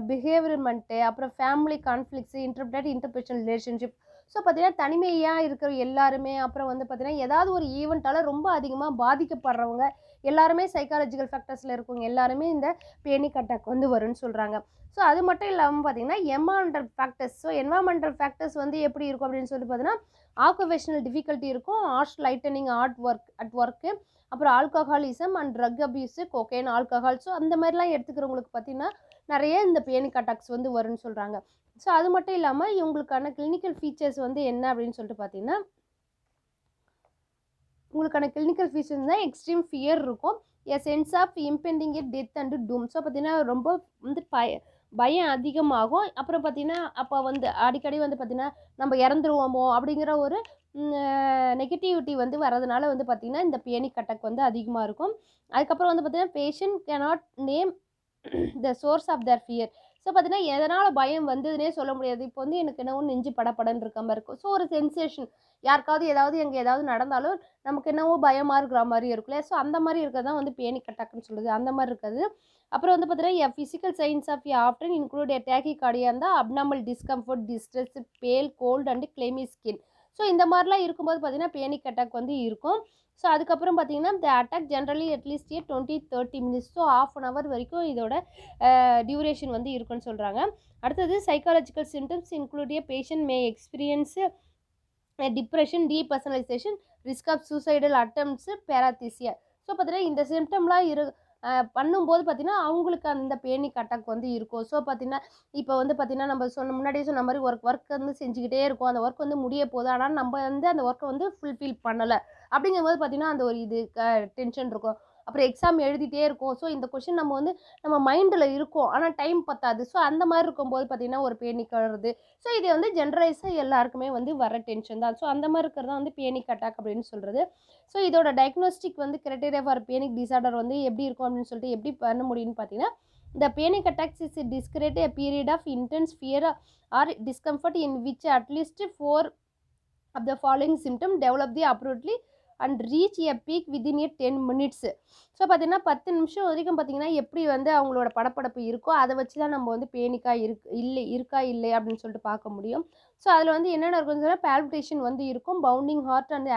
பிஹேவியர்மெண்ட்டு, அப்புறம் family conflicts, interpersonal relationship. So பார்த்தீங்கன்னா தனிமையாக இருக்கிற எல்லாருமே, அப்புறம் வந்து பார்த்தீங்கன்னா ஏதாவது ஒரு ஈவெண்ட்டால் ரொம்ப அதிகமாக பாதிக்கப்படுறவங்க எல்லாருமே சைக்காலஜிக்கல் ஃபேக்டர்ஸில் இருக்கவங்க எல்லாருமே இந்த பேனிக் அட்டாக் வந்து வரும்னு சொல்கிறாங்க. ஸோ அது மட்டும் இல்லாமல் பார்த்தீங்கன்னா environmental factors. So environmental factors வந்து எப்படி இருக்கும் அப்படின்னு சொல்லி பார்த்தீங்கன்னா ஆக்குபேஷனல் டிஃபிகல்ட்டி இருக்கும், ஹார்ஷ் லைட்டனிங் அட் ஒர்க்கு, அப்புறம் alcoholism and drug abuse, cocaine, alcohol. So அந்த மாதிரிலாம் எடுத்துக்கிறவங்களுக்கு பார்த்தீங்கன்னா நிறைய இந்த பேனிக் அட்டாக்ஸ் வந்து வரும்னு சொல்கிறாங்க. ஸோ அது மட்டும் இல்லாமல் இவங்களுக்கான கிளினிக்கல் ஃபீச்சர்ஸ் வந்து என்ன அப்படின்னு சொல்லிட்டு பார்த்தீங்கன்னா உங்களுக்கான கிளினிக்கல் ஃபீச்சர்ஸ் தான் எக்ஸ்ட்ரீம் ஃபியர் இருக்கும், a sense of impending a death and doom. So பார்த்தீங்கன்னா ரொம்ப வந்து பயம் அதிகமாகும். அப்புறம் பார்த்தீங்கன்னா அப்போ வந்து அடிக்கடி வந்து பார்த்தீங்கன்னா நம்ம இறந்துருவோமோ அப்படிங்கிற ஒரு நெகட்டிவிட்டி வந்து வரதுனால வந்து பார்த்திங்கன்னா இந்த பேனிக் அட்டாக் வந்து அதிகமாக இருக்கும். அதுக்கப்புறம் வந்து பார்த்திங்கன்னா patient cannot name the source of their fear. So பார்த்தீங்கன்னா எதனால் பயம் வந்ததுன்னே சொல்ல முடியாது. இப்போ வந்து எனக்கு என்னவோ நெஞ்சு படப்படன்னு இருக்க மாதிரி இருக்கும். ஸோ ஒரு சென்சேஷன், யாருக்காவது எங்கே ஏதாவது நடந்தாலும் நமக்கு என்னவோ பயமாக இருக்கிற மாதிரி இருக்குல்ல. ஸோ அந்த மாதிரி இருக்கிறது தான் வந்து பேனிக் அட்டாக்னு சொல்லுது, அந்த மாதிரி இருக்கிறது. அப்புறம் வந்து பார்த்தீங்கன்னா physical signs of often include tachycardia இருந்தால் abnormal discomfort, distress, pale, cold and clammy skin. So இந்த மாதிரிலாம் இருக்கும்போது பார்த்தீங்கன்னா பேனிக் அட்டாக் வந்து இருக்கும். ஸோ அதுக்கப்புறம் பார்த்தீங்கன்னா த அட்டாக் ஜென்ரலி அட்லீஸ்ட் 20-30 மினிட்ஸ், ஸோ ½ அன் ஹவர் வரைக்கும் இதோட டியூரேஷன் வந்து இருக்குன்னு சொல்கிறாங்க. அடுத்தது psychological symptoms include patient may experience depression, depersonalisation, risk of suicidal attempts, paraesthesia. So பார்த்தீங்கன்னா இந்த சிம்டம்லாம் பண்ணும்போது பார்த்தீங்கன்னா அவங்களுக்கு அந்த பேனிக் அட்டாக் வந்து இருக்கும். ஸோ பார்த்தீங்கன்னா இப்போ வந்து பார்த்தீங்கன்னா நம்ம முன்னாடியே சொன்ன மாதிரி ஒர்க் வந்து செஞ்சுக்கிட்டே இருக்கோம், அந்த ஒர்க் வந்து முடிய போகுது, ஆனால் நம்ம வந்து அந்த ஒர்க்கை வந்து ஃபுல்ஃபில் பண்ணலை அப்படிங்கும்போது பார்த்தீங்கன்னா அந்த ஒரு டென்ஷன் இருக்கும். அப்புறம் எக்ஸாம் எழுதிட்டே இருக்கும், ஸோ இந்த கொஷின் நம்ம மைண்டில் இருக்கும், ஆனால் டைம் பத்தாது. ஸோ அந்த மாதிரி இருக்கும்போது பார்த்தீங்கன்னா ஒரு பேனிக் வருது. ஸோ இது வந்து ஜென்ரலைஸாக எல்லாருக்குமே வந்து வர டென்ஷன் தான். ஸோ அந்த மாதிரி இருக்கிறது தான் வந்து பேனிக் அட்டாக் அப்படின்னு சொல்கிறது. ஸோ இதோட டயக்னோஸ்டிக் வந்து கிரைட்டீரியா ஃபார் பேனிக் டிசார்டர் வந்து எப்படி இருக்கும் அப்படின்னு சொல்லிட்டு எப்படி பண்ண முடியும்னு பார்த்தீங்கன்னா the panic attacks is described a period of intense fear or discomfort in which at least 4 of the following symptoms develop the appropriately and reach a peak within a 10 minutes. So பார்த்தீங்கன்னா 10 நிமிஷம் வரைக்கும் பார்த்தீங்கன்னா எப்படி வந்து அவங்களோட படப்படப்பு இருக்கோ அதை வச்சு தான் நம்ம வந்து பேனிக்காக இருக்கா இல்லை அப்படின்னு சொல்லிட்டு பார்க்க முடியும். ஸோ அதில் வந்து என்னென்ன இருக்குன்னு சொன்னால் பால்பிட்டேஷன் வந்து இருக்கும், pounding heart and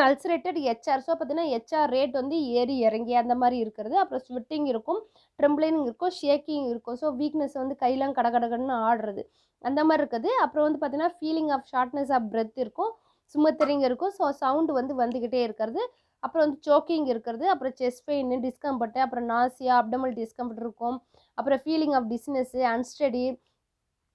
accelerated HR. So பார்த்தீங்கன்னா ஹெச்ஆர் ரேட் வந்து ஏறி இறங்கி அந்த மாதிரி இருக்கிறது. அப்புறம் ஸ்வெட்டிங் இருக்கும், ட்ரெம்பிளிங் இருக்கும், ஷேக்கிங் இருக்கும். ஸோ வீக்னஸ் வந்து கையெல்லாம் கடகடன்னு ஆடுறது அந்த மாதிரி இருக்குது. அப்புறம் வந்து பார்த்தீங்கன்னா feeling of shortness of breath இருக்கும், ஸ்மூத்தரிங் இருக்கும், ஸோ சவுண்டு வந்து வந்துக்கிட்டே இருக்கிறது. அப்புறம் வந்து சோக்கிங் இருக்கிறது, அப்புறம் செஸ்ட் பெயின், டிஸ்கம்ஃபர்ட்டு, அப்புறம் நாசியா, அப்டமல் டிஸ்கம்ஃபர்ட் இருக்கும், அப்புறம் ஃபீலிங் ஆஃப் டிஸ்னஸ்ஸு, அன்ஸ்டடி,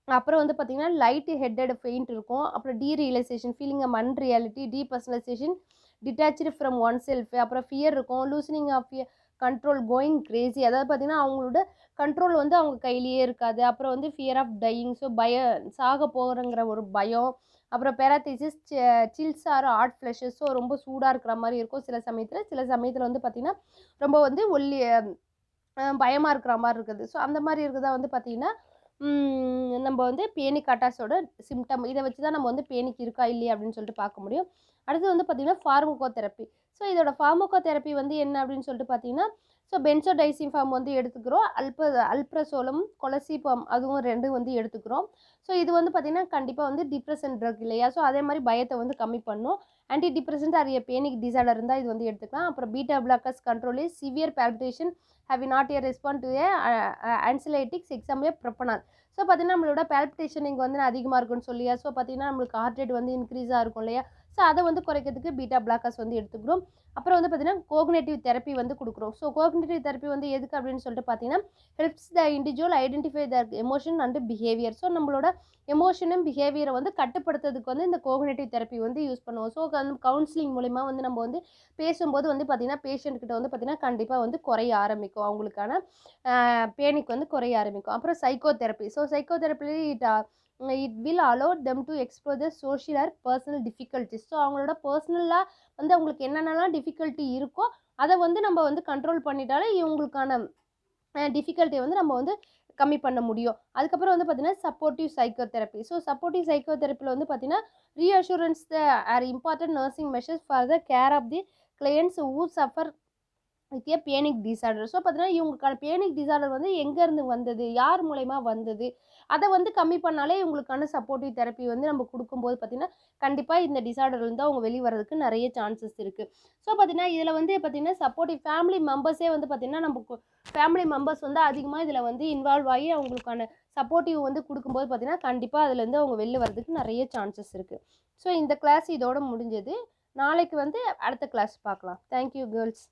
அப்புறம் வந்து பார்த்தீங்கன்னா லைட் ஹெட்டட் ஃபெயிண்ட் இருக்கும், அப்புறம் derealisation, feeling of unreality, depersonalisation, detach from one self, அப்புறம் ஃபியர் இருக்கும், loosening of control, going crazy, அதாவது பார்த்தீங்கன்னா அவங்களோட கண்ட்ரோல் வந்து அவங்க கையிலேயே இருக்காது. அப்புறம் வந்து ஃபியர் ஆஃப் டையிங், ஸோ சாக போகிறங்கிற ஒரு பயம். அப்புறம் paraesthesias, chills or hot flushes, so ரொம்ப சூடாக இருக்கிற மாதிரி இருக்கும் சில சமயத்தில் வந்து பார்த்திங்கன்னா ரொம்ப வந்து பயமாக இருக்கிற மாதிரி இருக்குது. ஸோ அந்த மாதிரி இருக்கிறதா வந்து பார்த்திங்கன்னா நம்ம வந்து பேனிக் அட்டாக்ஸோட சிம்டம். இதை வச்சு தான் நம்ம வந்து பேனிக் இருக்கா இல்லையா அப்படின்னு சொல்லிட்டு பார்க்க முடியும். அடுத்து வந்து பார்த்திங்கன்னா ஃபார்மகோ தெரப்பி. ஸோ இதோட ஃபார்மகோ தெரப்பி வந்து என்ன அப்படின்னு சொல்லிட்டு பார்த்தீங்கன்னா பென்சோடைசின்ஃபார்ம் வந்து எடுத்துக்கிறோம், அல்ப்ரசோலம், கொலசிபாம் அதுவும் 2 வந்து எடுத்துக்கிறோம். ஸோ இது வந்து பார்த்திங்கன்னா கண்டிப்பாக வந்து டிப்ரெஷன் ட்ரக் இல்லையா, ஸோ அதே மாதிரி பயத்தை வந்து கம்மி பண்ணும். Antidepressant or panic disorder இருந்தால் இது வந்து எடுத்துக்கலாம். அப்புறம் beta blockers control severe palpitation have not yet respond to a anxiolytics example propranolol. So பார்த்தீங்கன்னா நம்மளோட பால்பிட்டேஷன் இங்கே வந்து அதிகமாக இருக்குன்னு சொல்லியா, ஸோ பார்த்தீங்கன்னா நம்மளுக்கு ஹார்ட் ரேட் வந்து இன்க்ரீஸாக இருக்கும் இல்லையா, ஸோ அதை வந்து குறைக்கிறதுக்கு பீட்டா பிளாக்கர்ஸ் வந்து எடுத்துக்கிறோம். அப்புறம் வந்து பார்த்தீங்கன்னா கோக்னேட்டிவ் தெரப்பி வந்து கொடுக்குறோம். ஸோ கோக்னேட்டிவ் தெரப்பி வந்து எதுக்கு அப்படின்னு சொல்லிட்டு பார்த்தீங்கன்னா helps the individual identify the emotion and behaviour. So நம்மளோட எமோஷனும் பிஹேவியரை வந்து கட்டுப்படுத்துறதுக்கு வந்து இந்த கோக்னேட்டிவ் தெரப்பி வந்து யூஸ் பண்ணுவோம். ஸோ கவுன்சிலிங் மூலிமா வந்து நம்ம வந்து பேசும்போது வந்து பார்த்திங்கன்னா பேஷண்ட்கிட்ட வந்து பார்த்திங்கன்னா கண்டிப்பாக வந்து குறைய ஆரம்பிக்கும், அவங்களுக்கான பேனிக் வந்து குறைய ஆரம்பிக்கும். அப்புறம் psycho therapy. So psycho therapy it will அலோw them to explore the social or personal difficulties. So அவங்களோட பர்சனலாக வந்து அவங்களுக்கு என்னென்னலாம் டிஃபிகல்ட்டி இருக்கோ அதை வந்து நம்ம வந்து கண்ட்ரோல் பண்ணிட்டாலே இவங்களுக்கான டிஃபிகல்ட்டியை வந்து நம்ம வந்து கம்மி பண்ண முடியும். அதுக்கப்புறம் வந்து பார்த்தீங்கன்னா சப்போர்ட்டிவ் சைக்கோதெரப்பி. ஸோ சப்போர்ட்டிவ் சைக்கோதெரப்பியில் வந்து பார்த்தீங்கன்னா reassurance are important nursing measures for the care of the clients who suffer with a panic disorder. So பார்த்தீங்கன்னா இவங்களுக்கான பேனிக் டிசார்டர் வந்து எங்கேருந்து வந்தது, யார் மூலயமா வந்தது, அதை வந்து கம்மி பண்ணாலே இவங்களுக்கான சப்போர்ட்டிவ் தெரப்பி வந்து நம்ம கொடுக்கும்போது பார்த்தீங்கன்னா கண்டிப்பாக இந்த டிசார்டர்லேருந்து அவங்க வெளியே வரதுக்கு நிறைய சான்சஸ் இருக்குது. ஸோ பார்த்தீங்கன்னா இதில் வந்து பார்த்தீங்கன்னா சப்போர்ட்டிவ் ஃபேமிலி மெம்பர்ஸே வந்து பார்த்தீங்கன்னா நம்ம ஃபேமிலி மெம்பர்ஸ் வந்து அதிகமாக இதில் வந்து இன்வால்வ் ஆகி அவங்களுக்கான சப்போர்ட்டிவ் வந்து கொடுக்கும்போது பார்த்தீங்கன்னா கண்டிப்பாக அதுலேருந்து அவங்க வெளில வரதுக்கு நிறைய சான்சஸ் இருக்குது. ஸோ இந்த கிளாஸ் இதோட முடிஞ்சது. நாளைக்கு வந்து அடுத்த கிளாஸ் பார்க்கலாம். Thank you girls.